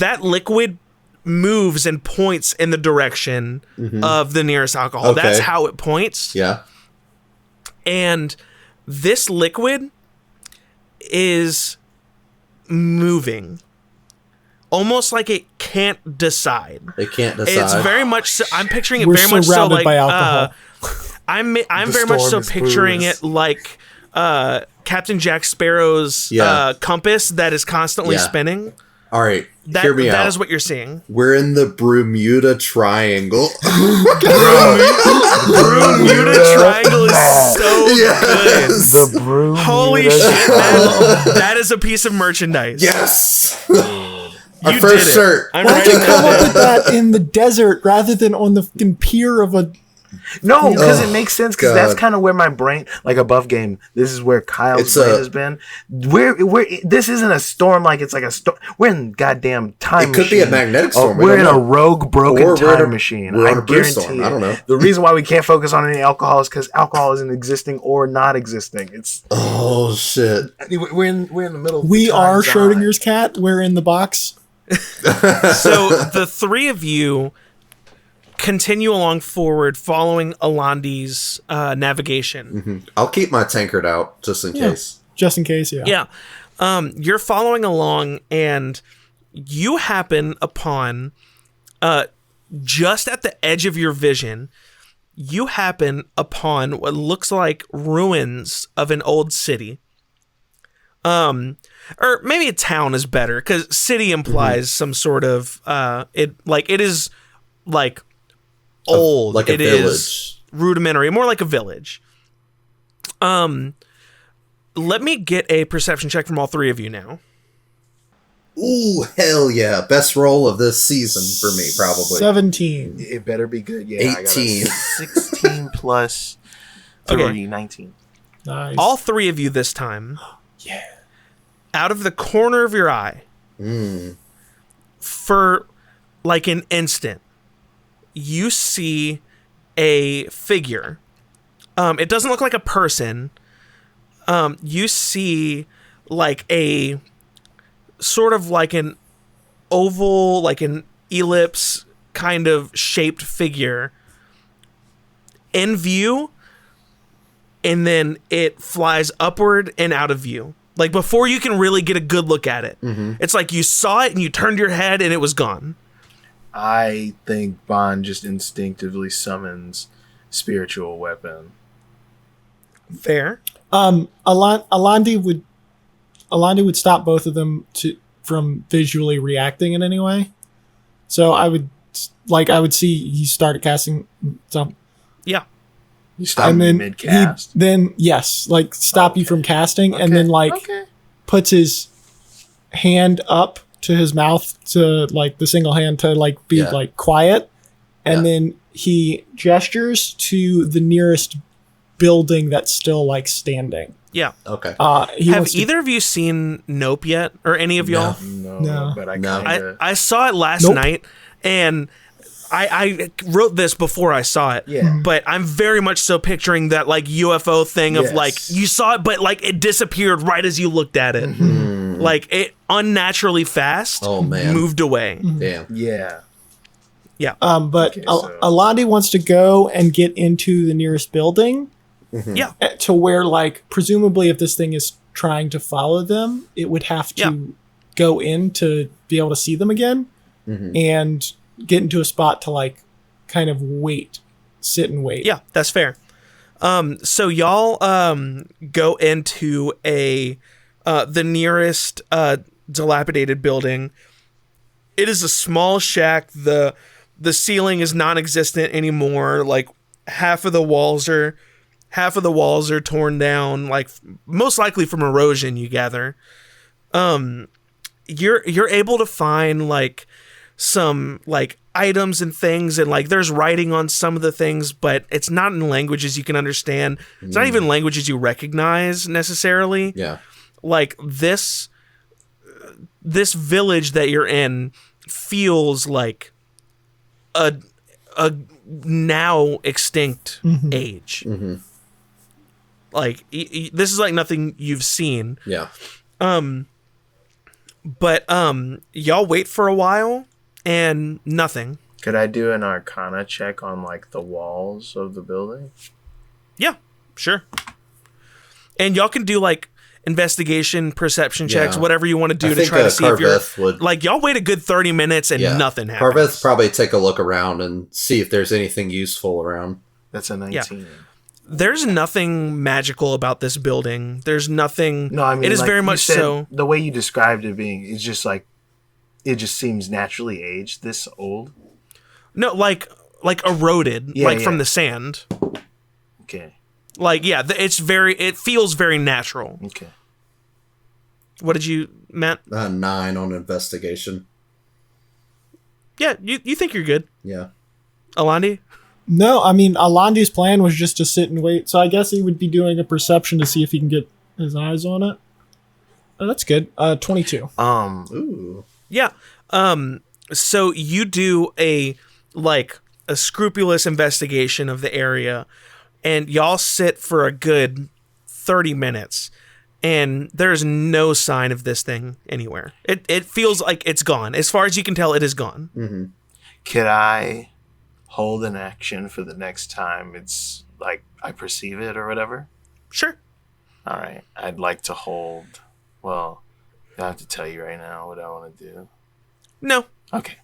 That liquid moves and points in the direction of the nearest alcohol. Okay. That's how it points. Yeah. And this liquid is moving, almost like it can't decide. It can't decide. It's very much so, I'm picturing it We're very much so surrounded like by alcohol. I'm very much storm so is picturing booze. it like Captain Jack Sparrow's Yeah. compass that is constantly Yeah. spinning. All right. That hear me out. that is what you're seeing. We're in the Bermuda Triangle. Bermuda Triangle is so Yes. The brew. Holy shit, man. That is a piece of merchandise. Yes. You Our first did it. shirt. I'm Why'd you writing come that up down. with that in the desert rather than on the fucking pier of a... No, because Oh, it makes sense. Because that's God. kind of where my brain, like above game. This is where Kyle's It's brain a- has been. We're this isn't a storm. Like it's like a storm. We're in goddamn time. It could be a machine. magnetic storm. We We're don't in a know. rogue, broken Or we're in time a- machine. we're on I a brew guarantee storm. it. I don't know. The reason why we can't focus on any alcohol is because alcohol isn't existing or not existing. It's Oh shit. we're in the middle. Of We the are time zone. Schrodinger's cat. We're in the box. So the three of you continue along forward, following Alandi's navigation. I'll keep my tankard out just in case. Just in case, yeah. Yeah. You're following along, and you happen upon, just at the edge of your vision, you happen upon what looks like ruins of an old city. Or maybe a town is better, because city implies some sort of, it is like old. Like a It is village. rudimentary, more like a village. Let me get a perception check from all three of you now. Ooh, hell yeah. Best roll of this season for me, probably. 17. It better be good. Yeah, I got a 18. 16 plus 3, Okay. 19. Nice. All three of you this time. Yeah. Out of the corner of your eye, for like an instant, you see a figure. It doesn't look like a person. You see like a sort of like an oval, like an ellipse kind of shaped figure in view, and then it flies upward and out of view. Like before you can really get a good look at it. It's like you saw it and you turned your head and it was gone. I think Bond just instinctively summons spiritual weapon. Fair. Alandi would stop both of them from visually reacting in any way. So I would see he started casting some, Yeah. You stop and then mid cast. stop you from casting, and then puts his hand up to his mouth to like the single hand to like be like quiet, and then he gestures to the nearest building that's still like standing. Yeah. Okay. He Have wants to- either of you seen Nope yet? Or any of y'all? No, No. but I No. kind of. I saw it last Nope. night, and I wrote this before I saw it. Yeah. But I'm very much so picturing that like UFO thing of Yes. like you saw it, but like it disappeared right as you looked at it. Like it unnaturally fast. Oh, man. Moved away. Damn. Yeah. Yeah. But Okay, so- Alandi wants to go and get into the nearest building Yeah. to where, like, presumably if this thing is trying to follow them, it would have to go in to be able to see them again and get into a spot to, like, kind of sit and wait. Yeah, that's fair. So y'all go into the nearest dilapidated building. It is a small shack. The ceiling is non-existent anymore. Like half of the walls are torn down, like most likely from erosion, you gather. You're able to find like some like items and things, and like there's writing on some of the things, but it's not in languages you can understand. It's not even languages you recognize necessarily. Yeah. Like this village that you're in feels like a now extinct age. Like this is like nothing you've seen. Yeah. But y'all wait for a while and nothing. Could I do an Arcana check on like the walls of the building? Yeah, sure. And y'all can do like investigation, perception checks, Yeah. whatever you want to do I to think, try to see if you're Carveth would- like y'all wait a good 30 minutes and Yeah. nothing happens. Carveth probably take a look around and see if there's anything useful around. That's a 19. There's nothing magical about this building. There's nothing. No, I mean, it is like very you much said, so. The way you described it being, it's just like, it just seems naturally aged this old. No, like eroded, Yeah, like yeah. from the sand. Okay. Like yeah, it feels very natural. Okay. What did you Matt? 9 on investigation. Yeah, you think you're good, Yeah. Alandi? No, I mean, Alandi's plan was just to sit and wait, so I guess he would be doing a perception to see if he can get his eyes on it. Oh, that's good. 22. Ooh. Yeah. So you do a scrupulous investigation of the area, and y'all sit for a good 30 minutes, and there's no sign of this thing anywhere. It feels like it's gone. As far as you can tell, it is gone. Could I hold an action for the next time it's like I perceive it or whatever? Sure. All right. I'd like to hold. Well, I have to tell you right now what I want to do. No. Okay.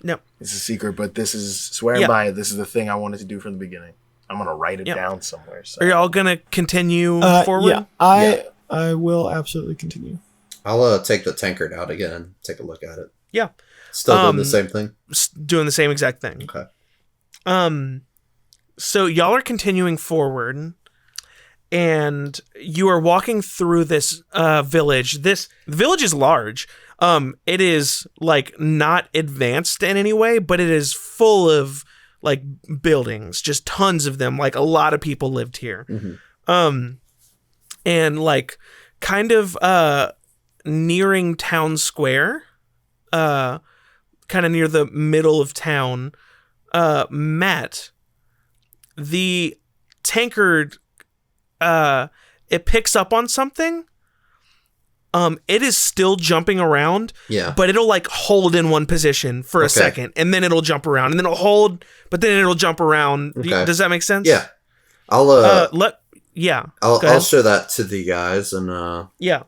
No. It's a secret, but this is swearing Yeah. by it. This is the thing I wanted to do from the beginning. I'm gonna write it Yeah. down somewhere. So. Are y'all gonna continue forward? Yeah, I will absolutely continue. I'll take the tankard out again and take a look at it. Yeah. Still doing the same thing? Doing the same exact thing. Okay. So y'all are continuing forward, and you are walking through this village. This village is large. It is like not advanced in any way, but it is full of like buildings, just tons of them. Like a lot of people lived here. And like kind of nearing town square, kind of near the middle of town, Matt, the tankard, it picks up on something. It is still jumping around, Yeah. but it'll like hold in one position for a second, and then it'll jump around, and then it'll hold, but then it'll jump around. Okay. Does that make sense? Yeah. I'll I'll show that to the guys, and yeah.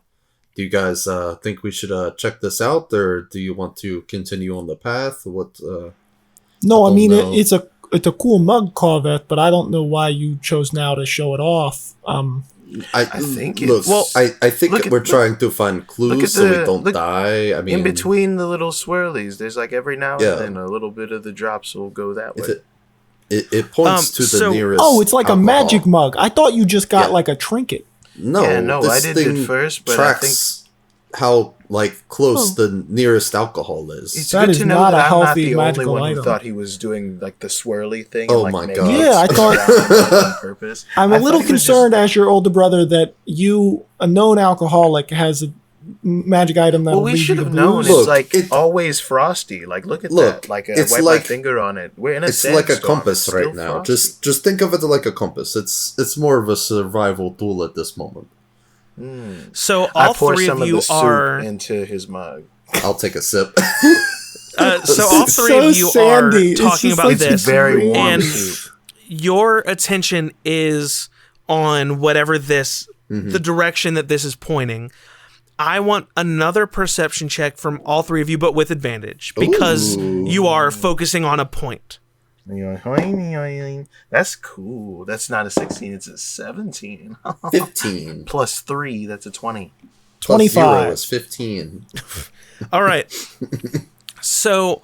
do you guys think we should check this out, or do you want to continue on the path? What? No, I mean know. it's a cool mug, Corvette, but I don't know why you chose now to show it off. I think look. it's- Well, I think look at- we're trying to find look clues at so we the- don't look- die. I mean, in between the little swirlies, there's like every now and Yeah. then a little bit of the drops will go that if way. it points to the so- nearest. Oh, it's like alcohol. a magic mug. I thought you just got Yeah. like a trinket. No, Yeah, no, this I did thing it first, but I tracks how like close the nearest alcohol is. It's That good is to know not that a I'm not healthy the only magical one who item. thought he was doing like the swirly thing. Oh and, like, my making God. it Yeah, I thought- on purpose. I'm I a thought little he was concerned as your older brother that you, a known alcoholic, has a magic item that Well, we should have known. Look, It's like it- always frosty. Like, look at Look, that. Like, it's wipe like- my finger on it. We're in a It's like a sandstorm. compass It's right still now. frosty. Just think of it like a compass. It's more of a survival tool at this moment. So I all pour three some of of you the soup are. into his mug. I'll take a sip. So all three so of you sandy. are It's talking just about like this. Very warm And soup. your attention is on whatever this, the direction that this is pointing. I want another perception check from all three of you, but with advantage, because you are focusing on a point. That's cool. That's not a 16, it's a 17. 15 Plus 3, that's a 20. plus 25. 0 is 15. All right. So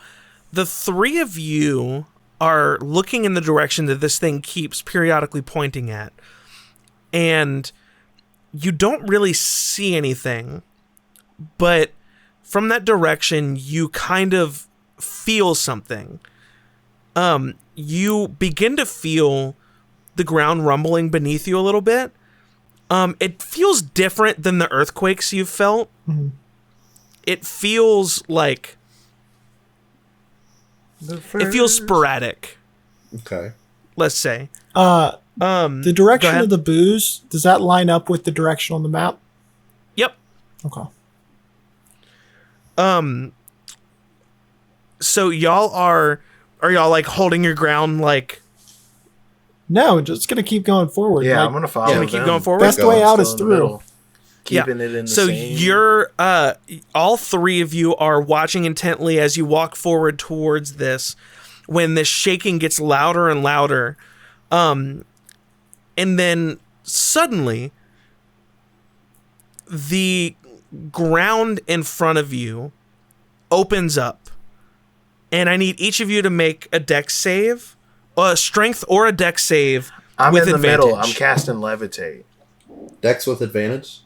the three of you are looking in the direction that this thing keeps periodically pointing at. And you don't really see anything, but from that direction, you kind of feel something. You begin to feel the ground rumbling beneath you a little bit. It feels different than the earthquakes you've felt. It feels like it feels sporadic, Okay. let's say. The Go direction ahead. of the booze, does that line up with the direction on the map? Yep. Okay. So y'all are y'all like holding your ground like No, just gonna keep going forward. Yeah, Like, I'm going to follow gonna keep them. going forward? best Go. way out is Still in the through. middle. Keeping it in the So same... you're all three of you are watching intently as you walk forward towards this when this shaking gets louder and louder. And then suddenly the ground in front of you opens up. And I need each of you to make a dex save, a strength or a dex save I'm with in the advantage. middle. I'm casting levitate. Dex with advantage?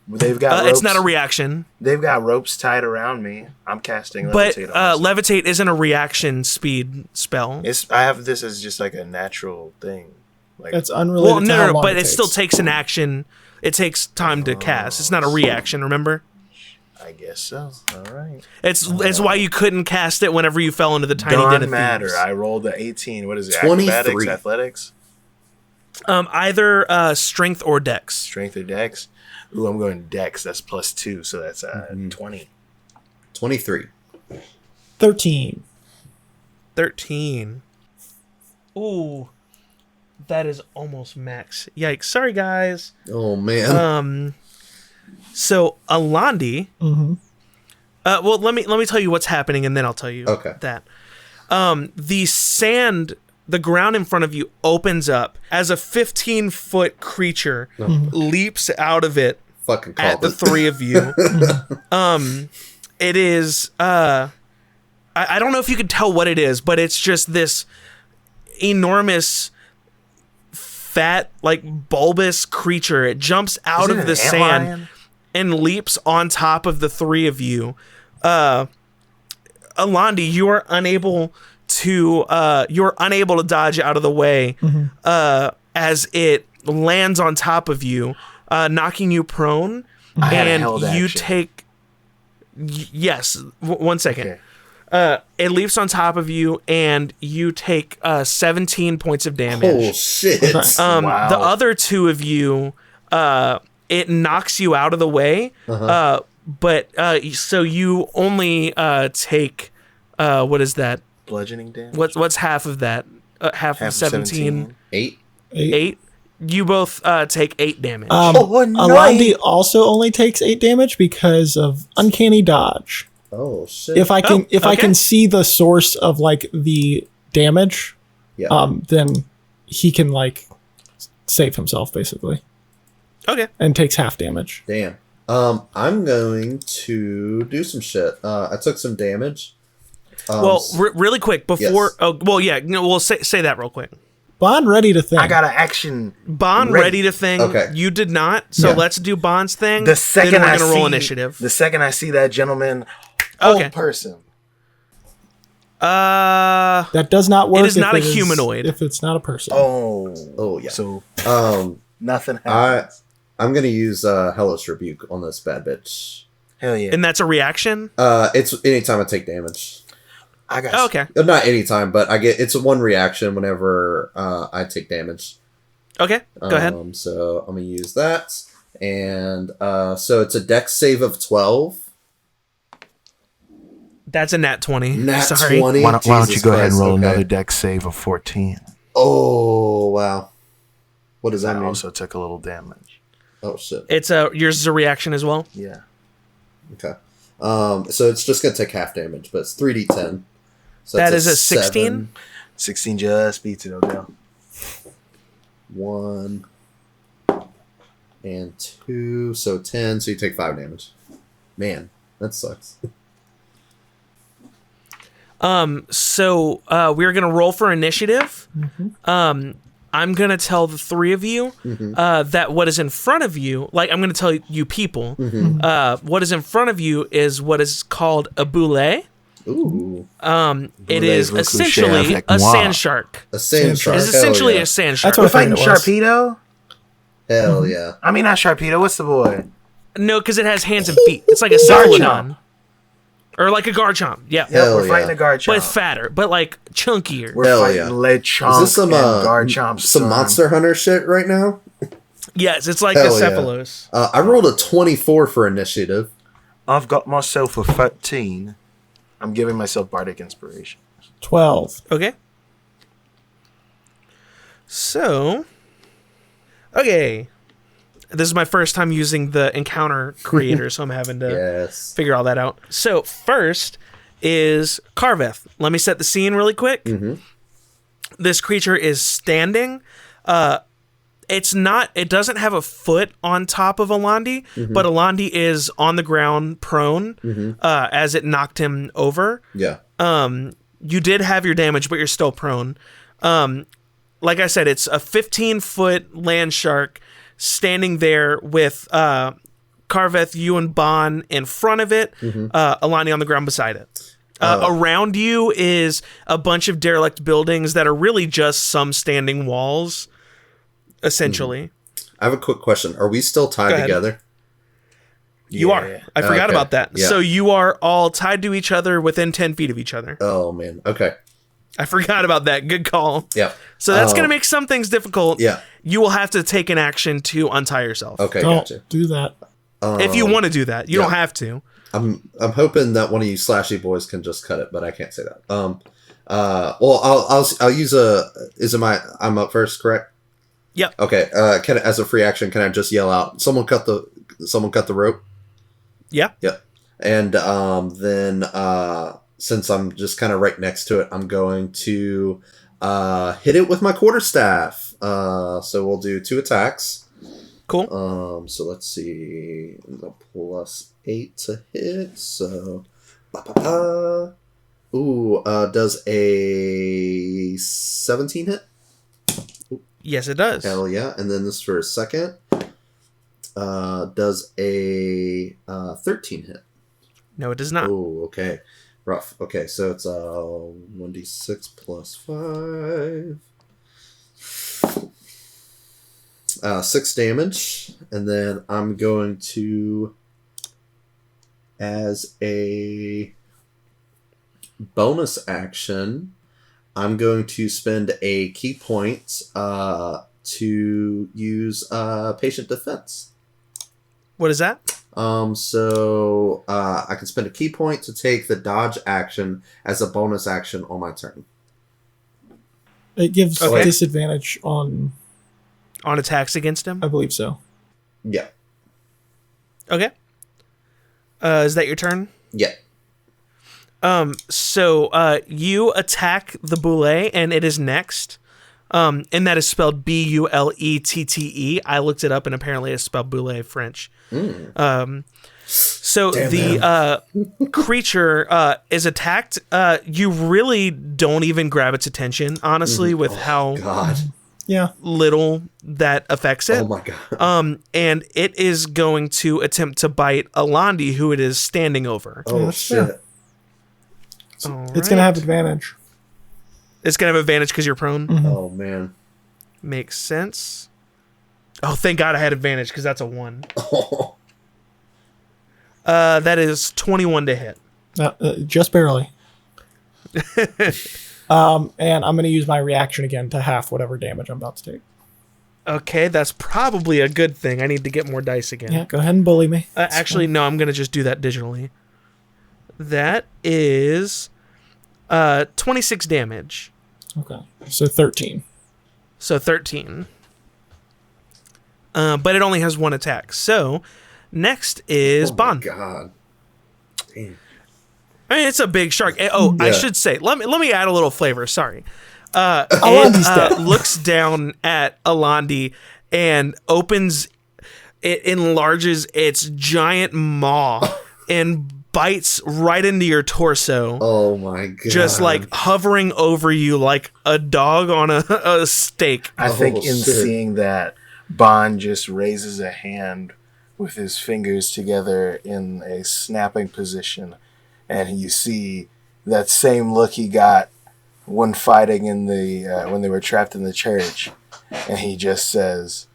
They've got ropes. It's not a reaction, They've got ropes tied around me. I'm casting but levitate. on myself. levitate isn't a reaction speed spell. I have this as just like a natural thing. Like That's unrelated Well, to no, how no, long but it it still takes. takes an action. It takes time to cast. It's not a reaction, remember? I guess so. All right. It's why you couldn't cast it whenever you fell into the tiny den Doesn't of matter. thieves. I rolled a 18. What is it? 23. Acrobatics, athletics, Either strength or dex. strength, or dex. Ooh, I'm going dex. That's plus 2, so that's 20. 23. 13. 13. Ooh. That is almost max. Yikes. Sorry, guys. Oh, man. So, Alandi... Mm-hmm. Well, let me tell you what's happening, and then I'll tell you Okay. that. The sand, the ground in front of you opens up as a 15-foot creature leaps out of it Fucking at called the it. three of you. It is, I don't know if you can tell what it is, but it's just this enormous, fat, like bulbous creature. It jumps out Is it of the an sand antlion? and leaps on top of the three of you. Alandi, you are unable to dodge out of the way as it lands on top of you, knocking you prone. I had a And held you action. take yes, 1 second. Okay. It leaps on top of you, and you take 17 points of Oh, damage. shit. Wow. The other two of you, it knocks you out of the way. But so you only take what is that? Bludgeoning damage? What's half of that? Half of Half of 17? 8. 8. You both take 8 damage. Oh, no. Alandi also only takes 8 damage because of uncanny dodge. Oh, shit. If I can I okay. can see the source of like the damage, Yeah. then he can like save himself basically Okay. and takes half damage. Damn. I'm going to do some shit. I took some damage. Well, really quick before. Yes. Oh, well, yeah. No, we'll say that real quick. Bond ready to think. I got an action. Bond Ready. ready to thing. Okay. You did not. So Yeah. let's do Bond's thing. The second then we're I gonna see roll initiative. The second I see that gentleman, Okay. old person. That does not work. It is not a humanoid. If it's not a person. Oh. Oh, yeah. So Um, nothing I happens. I'm gonna use Hellish Rebuke on this bad bitch. Hell yeah. And that's a reaction? It's anytime I take damage. I got Oh, okay. Not anytime, but it's one reaction whenever I take damage. Okay, go ahead. So I'm gonna use that, and so it's a Dex save of 12. That's a nat 20. Nat Sorry. 20. Why don't you Jesus go ahead and Christ, roll okay. another dex save of 14? Oh wow, what does that I mean? also took a little damage. Oh shit. It's yours is a reaction as well. Yeah. Okay. So it's just gonna take half damage, but it's 3d10. So That that's is a 16? 16 just beats it, Odell. 1 and 2, so 10. So you take 5 damage. Man, that sucks. So we're gonna roll for initiative. I'm gonna tell the three of you that what is in front of you, like I'm gonna tell you people, what is in front of you is what is called a boule. Ooh, It is Voulez-vous essentially coucher avec a moi? sand shark. a sand shark. It's Hell essentially yeah. a sand shark. That's what We're I fighting thought it was. Sharpedo? Hell yeah. I mean, not Sharpedo. What's the boy? No, because it has hands and feet. It's like a cephalodon. Or like a Garchomp. Yeah. Yep, Hell we're fighting yeah. a Garchomp. But fatter, but like chunkier. We're Hell fighting yeah. Lechonk Is this some and Garchomp. some son. Monster Hunter shit right now? Yes, it's like a Hell yeah. Cephalos. I rolled a 24 for initiative. I've got myself a 13. I'm giving myself Bardic Inspiration. 12. Okay. So, okay. This is my first time using the encounter creator, so I'm having to Yes. figure all that out. So, first is Carveth. Let me set the scene really quick. This creature is standing. It doesn't have a foot on top of Alandi, but Alandi is on the ground prone as it knocked him over. Yeah. You did have your damage, but you're still prone. Like I said, it's a 15-foot land shark standing there with Carveth, you and Bon in front of it, Alani on the ground beside it. Around you is a bunch of derelict buildings that are really just some standing walls, essentially. I have a quick question. Are we still tied ahead. together? You are. I forgot Okay. about that. Yeah. So you are all tied to each other within 10 feet of each other. Oh, man. Okay. I forgot about that. Good call. Yeah. So that's going to make some things difficult. Yeah. You will have to take an action to untie yourself. Okay, Don't gotcha. do that. If you want to do that. You don't yeah. have to. I'm hoping that one of you slashy boys can just cut it, but I can't say that. Well, I'll use I'm up first, correct? Yep. Okay. As a free action, can I just yell out, someone cut the rope? Yeah. Yep. And then since I'm just kind of right next to it, I'm going to hit it with my quarterstaff. So we'll do 2 attacks. Cool. So let's see. The +8 to hit. So, ooh, does a 17 hit? Yes, it does. Hell yeah! And then this for a second. Does a 13 hit? No, it does not. Oh, okay. Rough. Okay, so it's 1d6 plus 5. 6 damage, and then I'm going to, as a bonus action, I'm going to spend a key point to use patient defense. What is that? So I can spend a key point to take the dodge action as a bonus action on my turn. It gives Okay. disadvantage on, On attacks against him? I believe so. Yeah. Okay. Is that your turn? Yeah. So you attack the boule, and it is next. And that is spelled Bullette. I looked it up, and apparently it's spelled boule French. So Damn the creature is attacked. You really don't even grab its attention, honestly, with how God. Yeah. little that affects it. Oh my God. And it is going to attempt to bite Alandi, who it is standing over. Oh that's shit. fair. It's going to have advantage. It's gonna have advantage because you're prone. Oh man. Makes sense. Oh, thank God I had advantage because that's a 1. Oh. That is 21 to hit. Just barely. And I'm going to use my reaction again to half whatever damage I'm about to take. Okay, that's probably a good thing. I need to get more dice again. Yeah, go ahead and bully me. Actually, no, I'm going to just do that digitally. That is 26 damage. Okay, so 13. So 13. But it only has 1 attack. So next is Bon. God. Damn. I mean, it's a big shark. Oh, I should say, let me add a little flavor. Sorry. Alandi's dead. Looks down at Alandi and opens, it enlarges its giant maw and bites right into your torso. Oh my God. Just like hovering over you like a dog on a steak. I think in shit. seeing that, Bond just raises a hand with his fingers together in a snapping position, and you see that same look he got when fighting in the when they were trapped in the church, and he just says,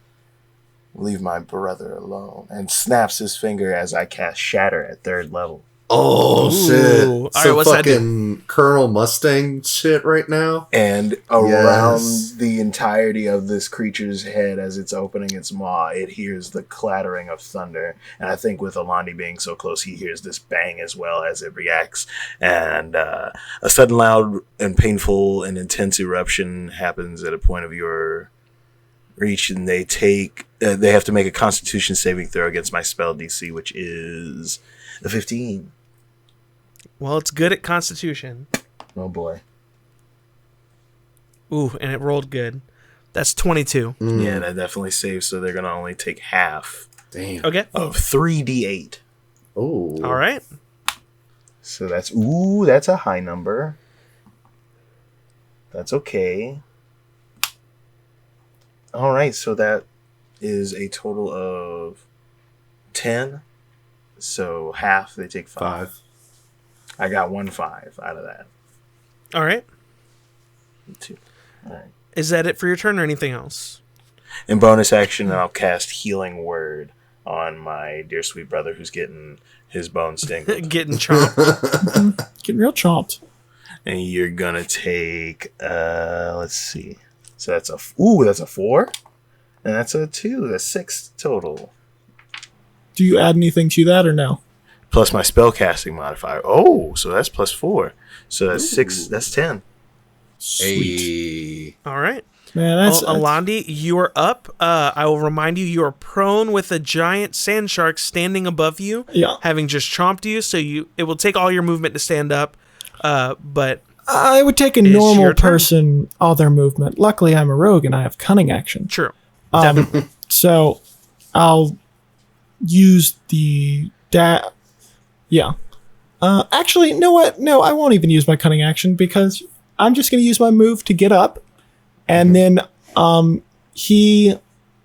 "Leave my brother alone," and snaps his finger as I cast Shatter at 3rd level. Oh, Ooh. shit. All So right, what's that do? fucking Colonel Mustang shit right now? And around Yes. the entirety of this creature's head, as it's opening its maw, it hears the clattering of thunder. And I think with Alandi being so close, he hears this bang as well as it reacts. And a sudden, loud, and painful and intense eruption happens at a point of your reach, and they have to make a Constitution saving throw against my spell DC, which is a 15. Well, it's good at Constitution. Oh boy. Ooh, and it rolled good. That's 22. Yeah, that definitely saves, so they're going to only take half Damn. Okay. of 3d8. Oh. All right. So that's a high number. That's okay. All right, so that is a total of 10. So half, they take 5. I got 1 5 out of that. All right. 2. All right. Is that it for your turn or anything else? In bonus action, I'll cast Healing Word on my dear sweet brother who's getting his bones stingled. Getting chomped. Getting real chomped. And you're gonna take let's see. So that's that's a 4. And that's a 2. That's 6 total. Do you add anything to that or no? Plus my spellcasting modifier. Oh, so that's plus 4. So that's 6. That's 10. Sweet. Hey. All right. Man, that's Alandi, you are up. I will remind you, you are prone with a giant sand shark standing above you, Yeah. having just chomped you. So it will take all your movement to stand up. But I would take a your normal turn. person all their movement. Luckily, I'm a rogue and I have cunning action. true. Definitely. So I'll use the Yeah. Actually, you know what? No, I won't even use my cunning action because I'm just going to use my move to get up. And then he,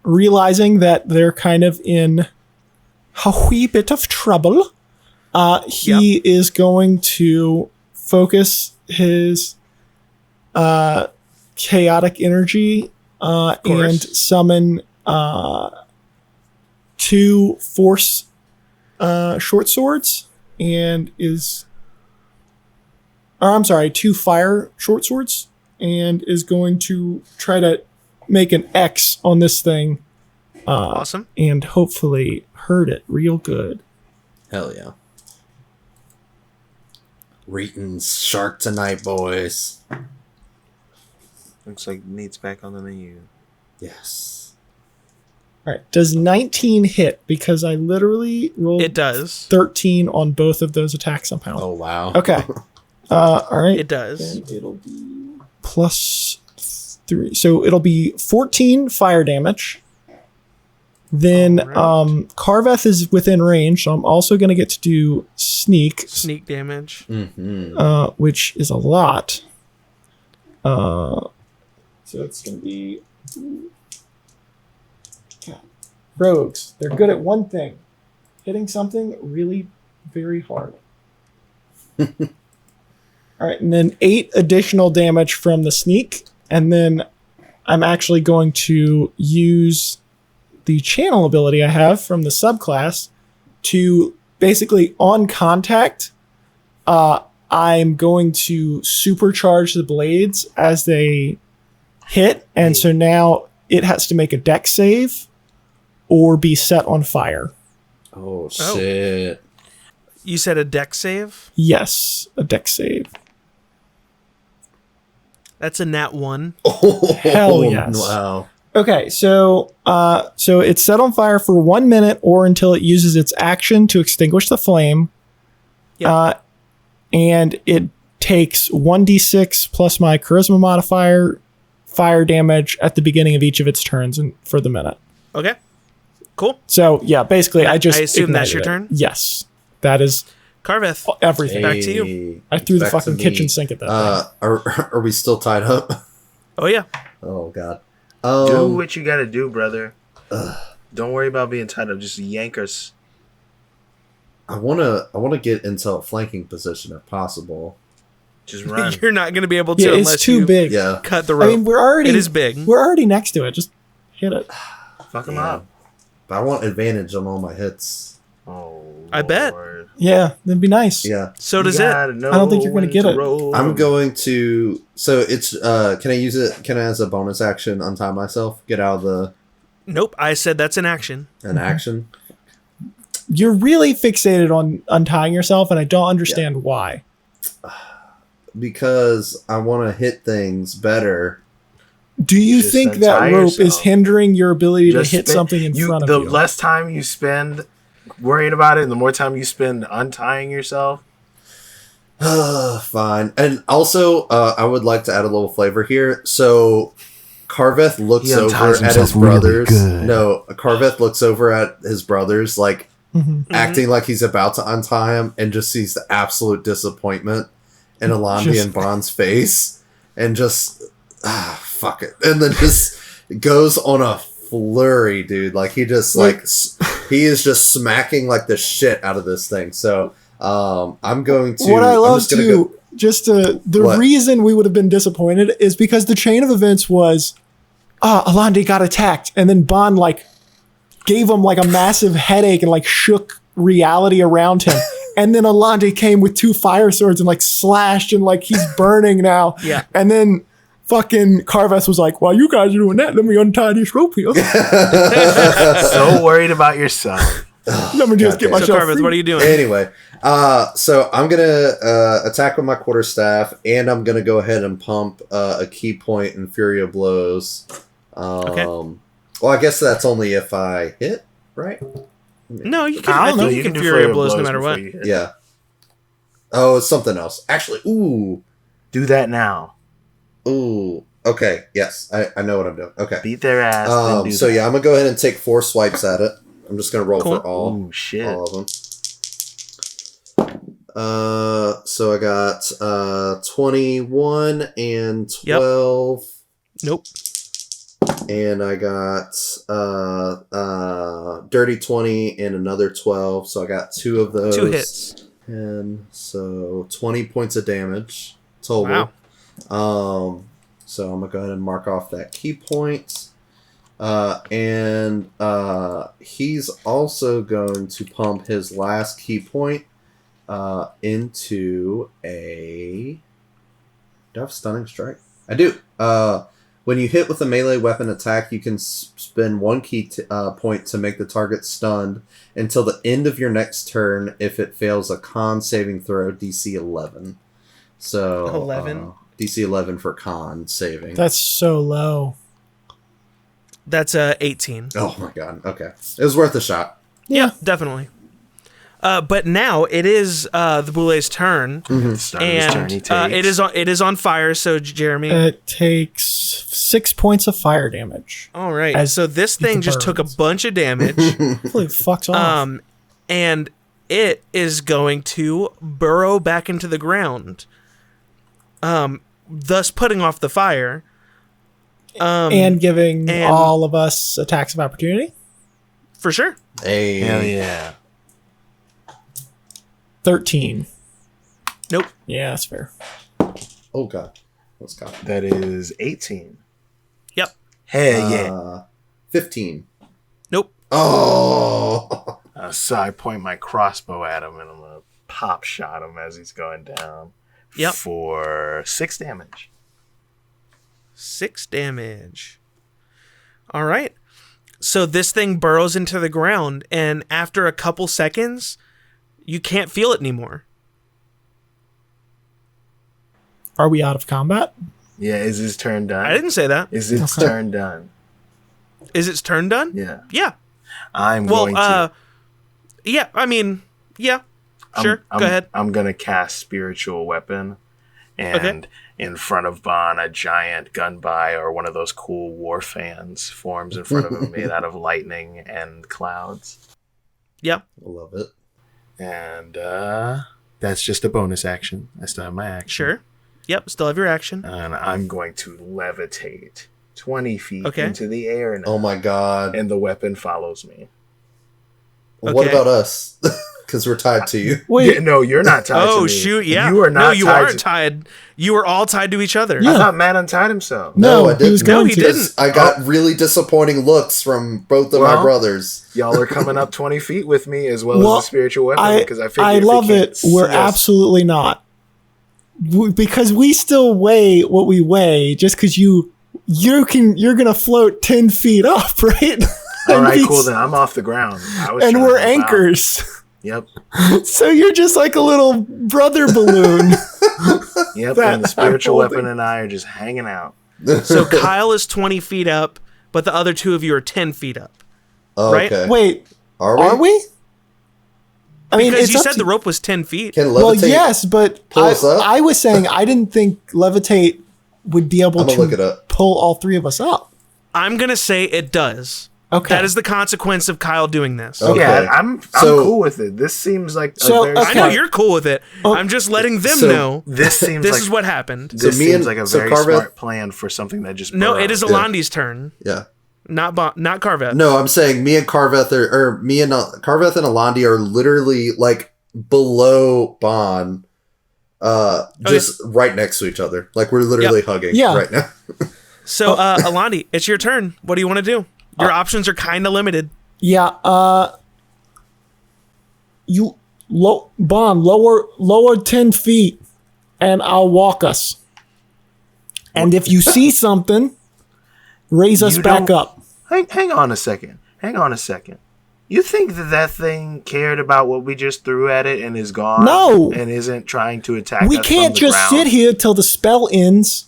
realizing that they're kind of in a wee bit of trouble, he is going to focus his chaotic energy and summon 2 force short swords and 2 fire short swords and is going to try to make an X on this thing Awesome. and hopefully hurt it real good. Hell yeah. Reeton's Shark tonight, boys. Looks like meat's back on the menu. Yes. All right. Does 19 hit? Because I literally rolled It does. 13 on both of those attacks somehow. Oh, wow. Okay. All right. It does. Then it'll be plus 3. So it'll be 14 fire damage. Then Alright. Carveth is within range, so I'm also going to get to do sneak, Sneak damage. Mm-hmm. which is a lot. So it's going to be... God. Rogues, they're good at one thing. Hitting something really very hard. All right, and then 8 additional damage from the sneak, and then I'm actually going to use the channel ability I have from the subclass to basically on contact. I'm going to supercharge the blades as they hit, and so now it has to make a dex save or be set on fire. Oh shit! You said a dex save? Yes, a dex save. That's a nat 1. Hell yes. Wow. Okay, so it's set on fire for 1 minute or until it uses its action to extinguish the flame. Yep. And it takes 1d6 plus my charisma modifier fire damage at the beginning of each of its turns and for the minute. Okay. Cool. So yeah, basically I assume that's your ignited it. turn? Yes. That is Carveth. everything. Back to you. I threw the Back to fucking me. kitchen sink at that thing. Are we still tied up? Oh, yeah. Oh god. Do what you gotta do, brother. Don't worry about being tied up. Just yank us. I wanna get into a flanking position if possible. Just run. You're not going to be able to Yeah, unless it's too you big. Yeah. cut the rope. I mean, It is big. We're already next to it. Just hit it. Fuck him Yeah. up. But I want advantage on all my hits. Oh, I bet. Lord. Yeah, that'd be nice. Yeah. So does You it. gotta know I don't think you're gonna when get to it. roll. I'm going to. So it's. Can I use it? Can I, as a bonus action, untie myself? Get out of the Nope. I said that's an action. an action. You're really fixated on untying yourself, and I don't understand why. Because I want to hit things better. Do you Just think that untie rope is yourself. hindering your ability Just to hit spend- something in front of the you? less time you spend worrying about it, and the more time you spend untying yourself. Fine. And also, I would like to add a little flavor here. So, Carveth looks He over unties at his himself really brothers. good. No, Carveth looks over at his brothers, like Mhm. acting like he's about to untie him, and just sees the absolute disappointment in Alandi Just- and Bond's face, and just fuck it, and then just goes on a flurry, dude. Like he just he is just smacking like the shit out of this thing. So I'm going to. What I I'm love just gonna too, the What? reason we would have been disappointed is because the chain of events was, Alandi got attacked, and then Bond like gave him like a massive headache and like shook reality around him. And then Alandi came with 2 fire swords and like slashed and like he's burning now. Yeah. And then fucking Carveth was like, while you guys are doing that, let me untie this rope here. So worried about yourself. Let me just God get damn. So myself Carveth, free. what are you doing? Anyway, so I'm gonna attack with my quarterstaff, and I'm gonna go ahead and pump a key point in Fury of Blows. Okay. Well, I guess that's only if I hit, right? No, you can. I I, don't think know. you can Fury of Blows no matter before what. you hit. Yeah. Oh, it's something else. Actually, ooh. Do that now. Ooh. Okay, yes. I know what I'm doing. Okay. Beat their ass. Then do So that. yeah, I'm gonna go ahead and take 4 swipes at it. I'm just gonna roll Cool. for all. Ooh, shit. All of them. So I got 21 and 12. Nope. And I got dirty 20 and another 12. So I got 2 of those. 2 hits. And so 20 points of damage total. Wow. So I'm gonna go ahead and mark off that key point. And he's also going to pump his last key point into a. Do I have stunning strike? I do. When you hit with a melee weapon attack, you can spend 1 key point to make the target stunned until the end of your next turn if it fails a con saving throw DC 11. So 11? DC 11 for con saving. That's so low. That's 18. Oh my god. Okay. It was worth a shot. Yeah, definitely. But now it is the Boulet's turn, Start of his turn, he and takes. it is on fire. So Jeremy, It takes 6 points of fire damage. all right. as So this thing just took a burns. bunch of damage, Hopefully it fucks off. and it is going to burrow back into the ground, thus putting off the fire. And giving and- all of us attacks of opportunity. For sure. Hey. Hell yeah. 13. Nope. Yeah, that's fair. Oh god. Let's go. That is 18. Yep. Hell yeah. 15. Nope. Oh. So I point my crossbow at him, and I'm gonna pop shot him as he's going down. Yep. For 6 damage. 6 damage. All right. So this thing burrows into the ground, and after a couple seconds, you can't feel it anymore. Are we out of combat? Yeah, is his turn done? I didn't say that. Is its turn done? Is its turn done? Yeah. Yeah. I'm going to. Yeah, I mean, yeah. Sure, go ahead. I'm going to cast Spiritual Weapon. And in front of Bon, a giant gunby or one of those cool war fans forms in front of him made out of lightning and clouds. Yeah. I love it. And that's just a bonus action. I still have my action. Sure. Yep, still have your action. And I'm going to levitate 20 feet Okay. into the air now. Oh my god. And the weapon follows me. What Okay. about us? Because we're tied to you. Wait, Yeah, no, you're not tied to Oh, me. shoot, yeah. You are not No, you tied aren't to- tied. You were all tied to each other. Yeah. I thought Matt untied himself. no, I he was didn't. going No, he to. didn't. I got really disappointing looks from both of my Well, brothers. Y'all are coming up 20 feet with me as well Well, as the spiritual weapon because I figured I if he love can't it. see We're us- absolutely not. Because we still weigh what we weigh. Just because you're gonna float 10 feet up, right? All And right, we- cool. Then I'm off the ground. I was And trying we're to help out. anchors. Yep. So you're just like a little brother balloon. Yep. That And the spiritual I'm holding. weapon and I are just hanging out. So Kyle is 20 feet up, but the other two of you are 10 feet up. Oh, right? okay. Wait, Are we? are we? I mean, Because it's you up said to- the rope was 10 feet. Can levitate? Well, yes, but pull us up? I was saying I didn't think levitate would be able I'm gonna look it to up. pull all three of us up. I'm going to say it does. Okay. That is the consequence of Kyle doing this. Okay. Yeah, I'm So- cool with it. This seems like So, a very okay. I know you're cool with it. I'm just letting them so know This seems this like is what happened. this me seems and- like a so very Carveth- smart plan for something that just No, burrows. it is Alandi's turn, Yeah. not Carveth. No, I'm saying me and Carveth Carveth and Alandi are literally like below Bon, just right next to each other. Like we're literally hugging Yeah. right now. So, Alandi, it's your turn. What do you want to do? Your options are kind of limited. Yeah. You Bond lower 10 feet, and I'll walk us. And if you see something, raise us You back don't- up. Hang on a second. Hang on a second. You think that thing cared about what we just threw at it and is gone? No. And isn't trying to attack We us can't from the just ground? sit here till the spell ends.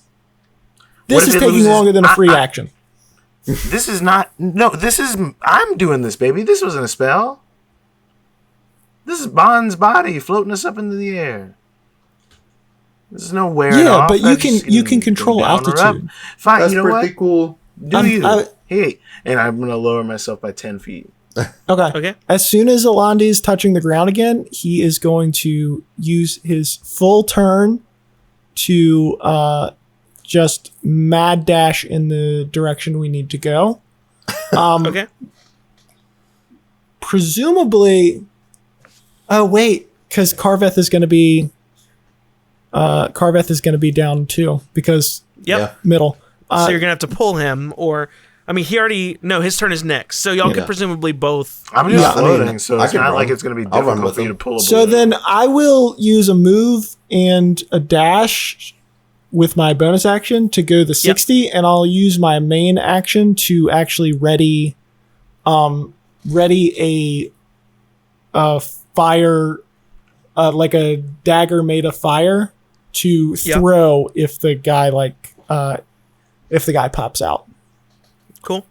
What This if is it taking loses- longer than a free action. This is not... No, this is... I'm doing this, baby. This wasn't a spell. This is Bond's body floating us up into the air. There's no wearing Yeah, off. but I you just can go control down or up. altitude. Fine, That's you know pretty what? cool. Do you? I- Hey, and I'm going to lower myself by 10 feet. Okay. Okay. As soon as Alandi is touching the ground again, he is going to use his full turn to just mad dash in the direction we need to go. Okay. Presumably, oh wait, because Carveth is going to be down too because Yep. Yeah. middle. So you're gonna have to pull him, or I mean, his turn is next. So y'all could Yeah. presumably both. I'm just Yeah, I mean, floating, so I it's can not run. like it's going to be I'll run difficult with for you to him. pull a So balloon. then I will use a move and a dash with my bonus action to go the 60, and I'll use my main action to actually ready a fire, like a dagger made of fire to throw if the guy pops out. Cool.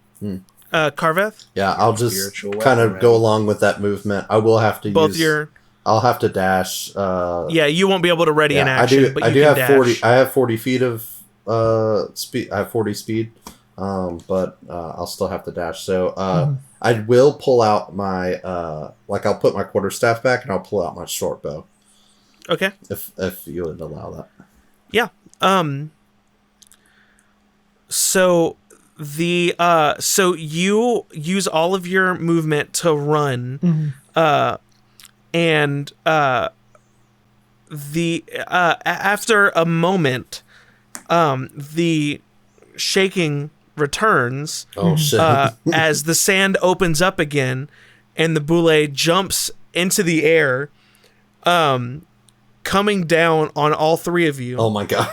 Carveth, Yeah, I'll just Spiritual kind weapon, of go along with that movement. I will have to both use. your. I'll have to dash. Yeah, you won't be able to ready an Yeah, action, but I you do can have dash. 40. I have 40 feet of speed. I have 40 speed, but I'll still have to dash. So I will pull out my I'll put my quarterstaff back and I'll pull out my short bow Okay. if you would allow that. Yeah. So so you use all of your movement to run, and after a moment, the shaking returns Oh shit! as the sand opens up again, and the boule jumps into the air, coming down on all three of you. Oh my god!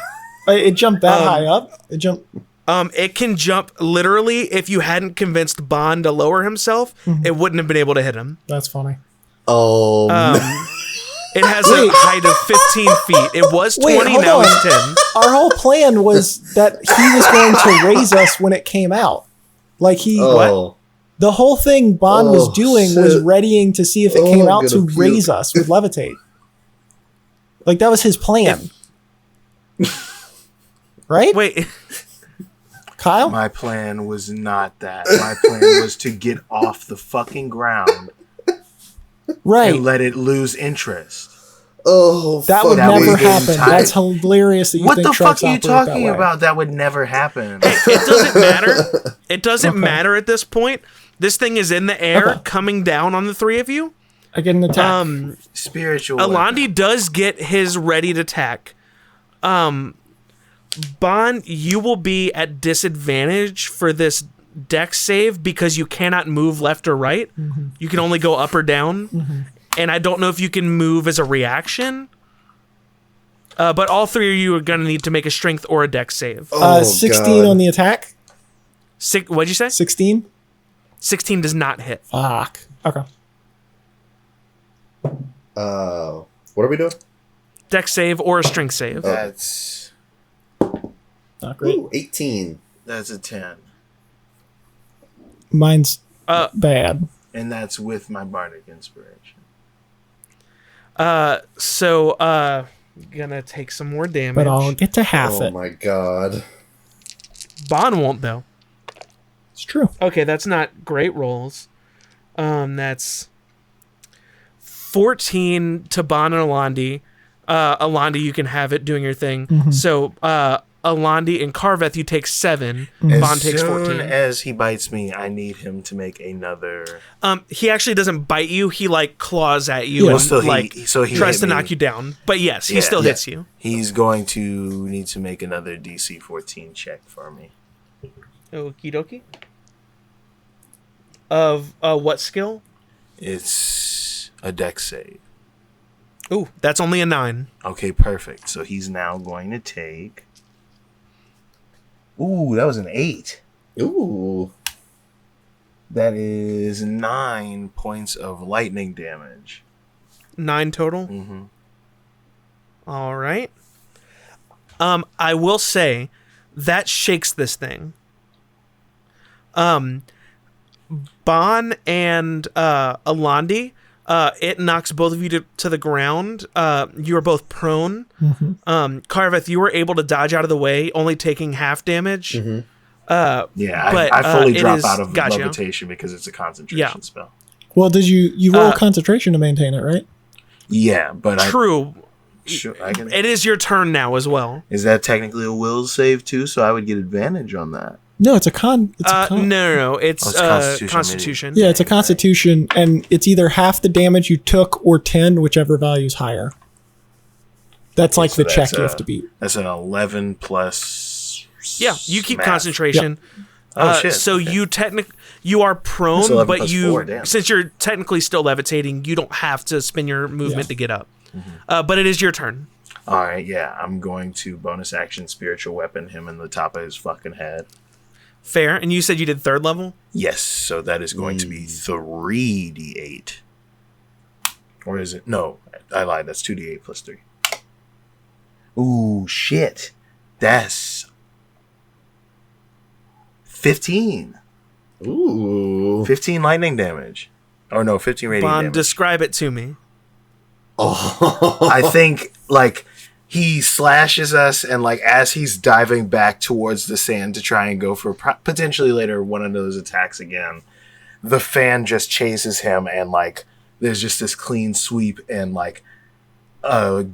It jumped that high up. It jumped. It can jump literally. If you hadn't convinced Bond to lower himself, it wouldn't have been able to hit him. That's funny. Oh, It has a height of 15 feet. It was 20, hold now on. it's 10. Our whole plan was that he was going to raise us when it came out. Like oh. the whole thing Bond was Oh, doing shit. was readying to see if it Oh, came I'm out to gonna puke. raise us with levitate. Like that was his plan. Right? Wait, Kyle? My plan was not that. My plan was to get off the fucking ground Right. and let it lose interest. Oh, That would fuck That never was me. happen. getting tight. That's hilarious that you What think the fuck trucks are you operate that talking way. about? That would never happen. it doesn't matter. It doesn't matter at this point. This thing is in the air, Okay. coming down on the three of you. I get an attack. Spiritual. Alandi does get his ready to attack. Bond, you will be at disadvantage for this dex save because you cannot move left or right. You can only go up or down. And I don't know if you can move as a reaction. But all three of you are going to need to make a strength or a dex save. Oh, 16 God. on the attack. What'd you say? 16? 16 does not hit. Fuck. Okay. What are we doing? Dex save or a strength save. That's Not great. Ooh, 18. a 10. Mine's Uh, bad. And that's with my bardic inspiration. So, gonna take some more damage. But I'll get to half Oh it. my god. Bond won't, though. It's true. Okay, that's not great rolls. That's 14 to Bond and Alandi. Alandi, you can have it doing your thing. So, Alandi and Carveth, you take 7. Bond takes 14. As he bites me, I need him to make another. He actually doesn't bite you. He like claws at you Yeah. and Well, still, he tries hit to me. knock you down. But yes, he Yeah. still Yeah. hits you. He's going to need to make another DC 14 check for me. Okie dokie. Of what skill? It's a dex save. Ooh, that's only a 9. Okay, perfect. So he's now going to take. Ooh, that was an 8. Ooh. That is 9 points of lightning damage. 9 total. Mm-hmm. All right. I will say that shakes this thing. Bon and Alandi, it knocks both of you to the ground. You are both prone. Carveth, you were able to dodge out of the way, only taking half damage. Yeah, but, I fully it drop is- out of gotcha. levitation because it's a concentration Yeah. spell. Well, did you roll concentration to maintain it, right? Yeah, but True. I can. It is your turn now as well. Is that technically a will save too? So I would get advantage on that. No, it's a con. It's a No, con. no. It's it's Constitution, Constitution. Yeah, it's a constitution, and it's either half the damage you took or 10, whichever value's higher. That's like so the check that's, you have to beat. That's an 11 plus. Yeah, you keep math. concentration. Oh, shit. So Okay. you are prone, That's 11 but plus you 4, damn. since you're technically still levitating, you don't have to spin your movement to get up. But it is your turn. All right, yeah, I'm going to bonus action spiritual weapon him in the top of his fucking head. Fair. And you said you did 3rd level? Yes, so that is going to be 3d8. Or is it? No, I lied. That's 2d8 plus 3. Ooh, shit. That's 15. Ooh. 15 lightning damage. Or no, 15 radiant Bond, damage. describe it to me. Oh. I think, like, he slashes us, and, like, as he's diving back towards the sand to try and go for potentially later one of those attacks again, the fan just chases him, and, like, there's just this clean sweep and, like, a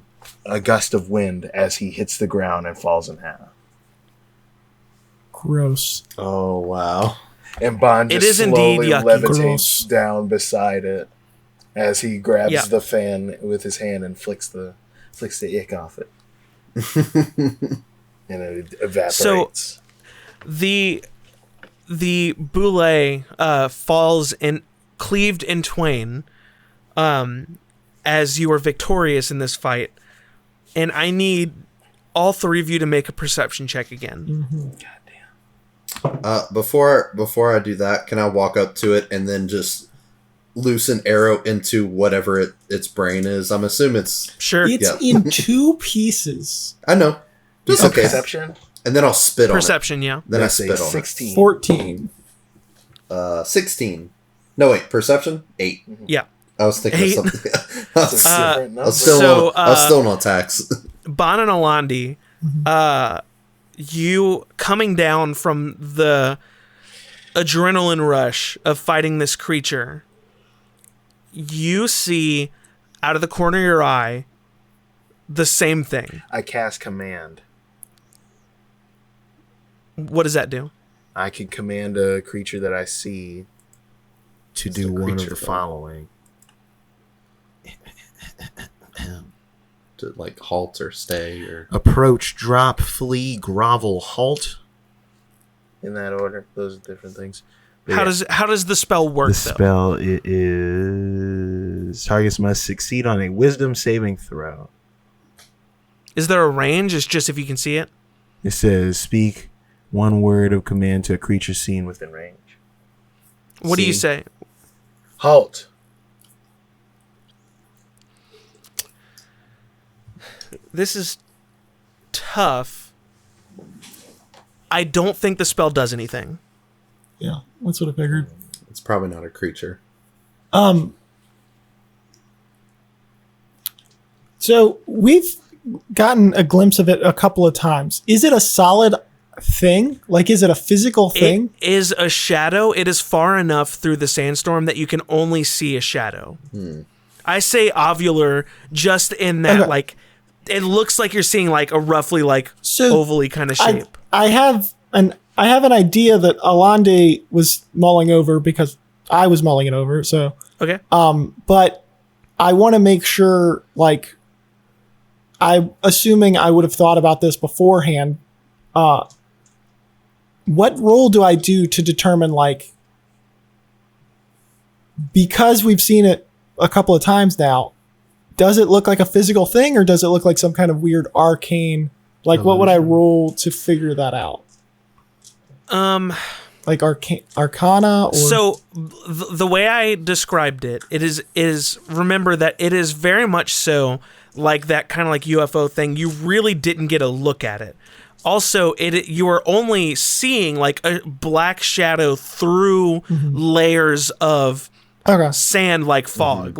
gust of wind as he hits the ground and falls in half. Gross. Oh, wow. And Bond It just is indeed slowly yucky. Gross. levitates down beside it as he grabs Yeah. the fan with his hand and flicks the ick off it. And it evaporates. The the boule falls in, cleaved in twain, as you are victorious in this fight, and I need all three of you to make a perception check again. Before I do that, can I walk up to it and then just loose an arrow into whatever its brain is? I'm assuming it's Sure. It's in two pieces. I know. Just okay. Perception. And then I'll spit Perception, yeah. on it. Then I Let's say spit on 16. 14. it. 16. No, wait. Perception? 8. Yeah. I was thinking 8. of something. It's a different number. I was still on tax. Bon and Alandi, you coming down from the adrenaline rush of fighting this creature, you see out of the corner of your eye the same thing. I cast command. What does that do? I can command a creature that I see to do one of creature the thing. following. To like halt or stay or Approach, drop, flee, grovel, halt. In that order. Those are different things. But How does the spell work the though? spell is targets must succeed on a wisdom saving throw. Is there a range? It's just if you can see it. It says speak one word of command to a creature seen within range. What do you See. say? Halt. This is tough. I don't think the spell does anything. Yeah, that's what I figured. it's probably not a creature. So we've gotten a glimpse of it a couple of times. Is it a solid thing? Like, is it a physical thing? It is a shadow. It is far enough through the sandstorm that you can only see a shadow. I say ovular just in that, Okay. like, it looks like you're seeing like a roughly like So ovally kind of shape. I have an idea that Alande was mulling over because I was mulling it over. So, Okay. but I want to make sure, like, I'm assuming I would have thought about this beforehand. What roll do I do to determine, like, because we've seen it a couple of times now, does it look like a physical thing or does it look like some kind of weird arcane? Like, what would I roll to figure that out? Like arcana or So the way I described it, it is remember that it is very much so like that kind of like UFO thing. You really didn't get a look at it. Also, you are only seeing like a black shadow through layers of okay. sand like fog,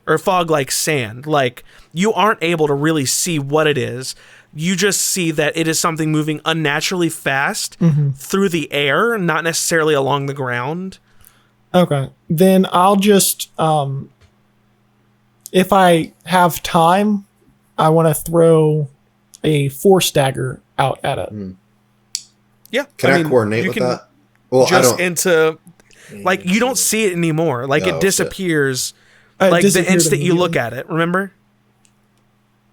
or fog like sand. Like, you aren't able to really see what it is. You just see that it is something moving unnaturally fast through the air, not necessarily along the ground. Okay. Then I'll just if I have time, I want to throw a force dagger out at it. Yeah. Can I mean, coordinate you with can that? Well, I just don't. into like, you don't see it anymore. Like, Oh, it shit. disappears It like the disappeared instant you look immediately. at it. Remember?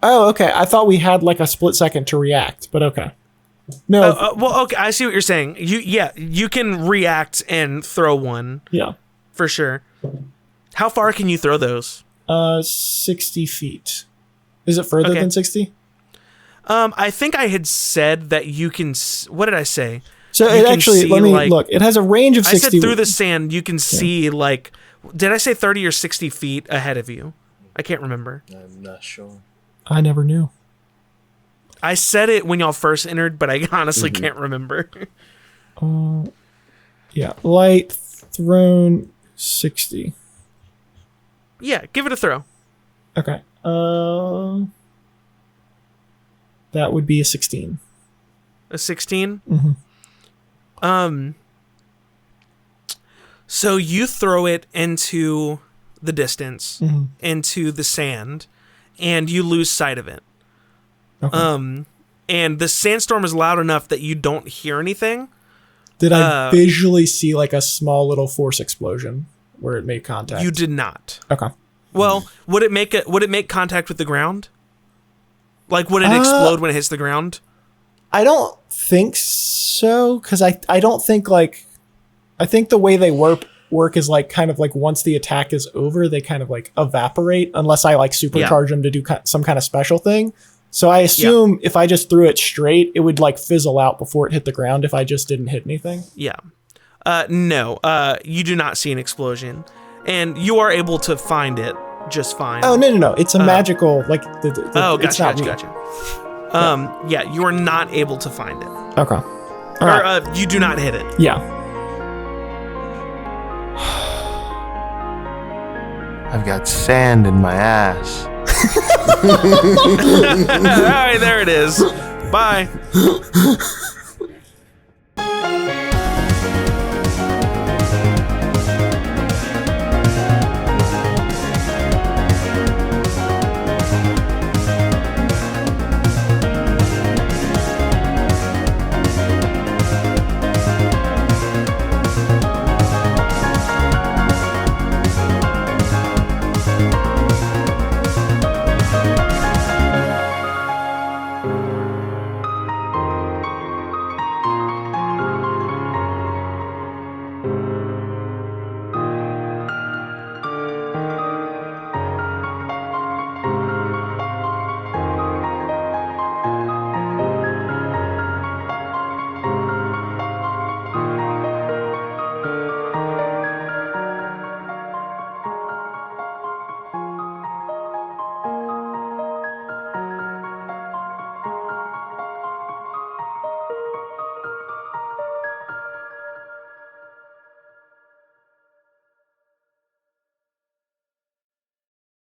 Oh, okay. I thought we had like a split second to react, but okay. No. Well, okay. I see what you're saying. You can react and throw one yeah. for sure. How far can you throw those? 60 feet. Is it further Okay. than 60? I think I had said that you can. What did I say? So You it can actually, see, let me like- look. It has a range of I 60. said through the sand, you can see like. Did I say 30 or 60 feet ahead of you? I can't remember. I'm not sure. I never knew. I said it when y'all first entered, but I honestly can't remember. Yeah. Light thrown 60. Yeah, give it a throw. Okay. That would be a 16. A 16. So you throw it into the distance, into the sand, and you lose sight of it. Okay. And the sandstorm is loud enough that you don't hear anything. Did I visually see like a small little force explosion where it made contact? You did not. Okay. Well, would it make contact with the ground? Like, would it explode when it hits the ground? I don't think so, because I don't think like, I think the way they work is like kind of like once the attack is over, they kind of like evaporate unless I like supercharge them to do some kind of special thing. So I assume if I just threw it straight, it would like fizzle out before it hit the ground if I just didn't hit anything. Yeah. No, you do not see an explosion, and you are able to find it just fine. Oh, no. It's a magical, like, gotcha. Yeah, you are not able to find it. Okay. All right. You do not hit it. Yeah. I've got sand in my ass. All right, there it is. Bye.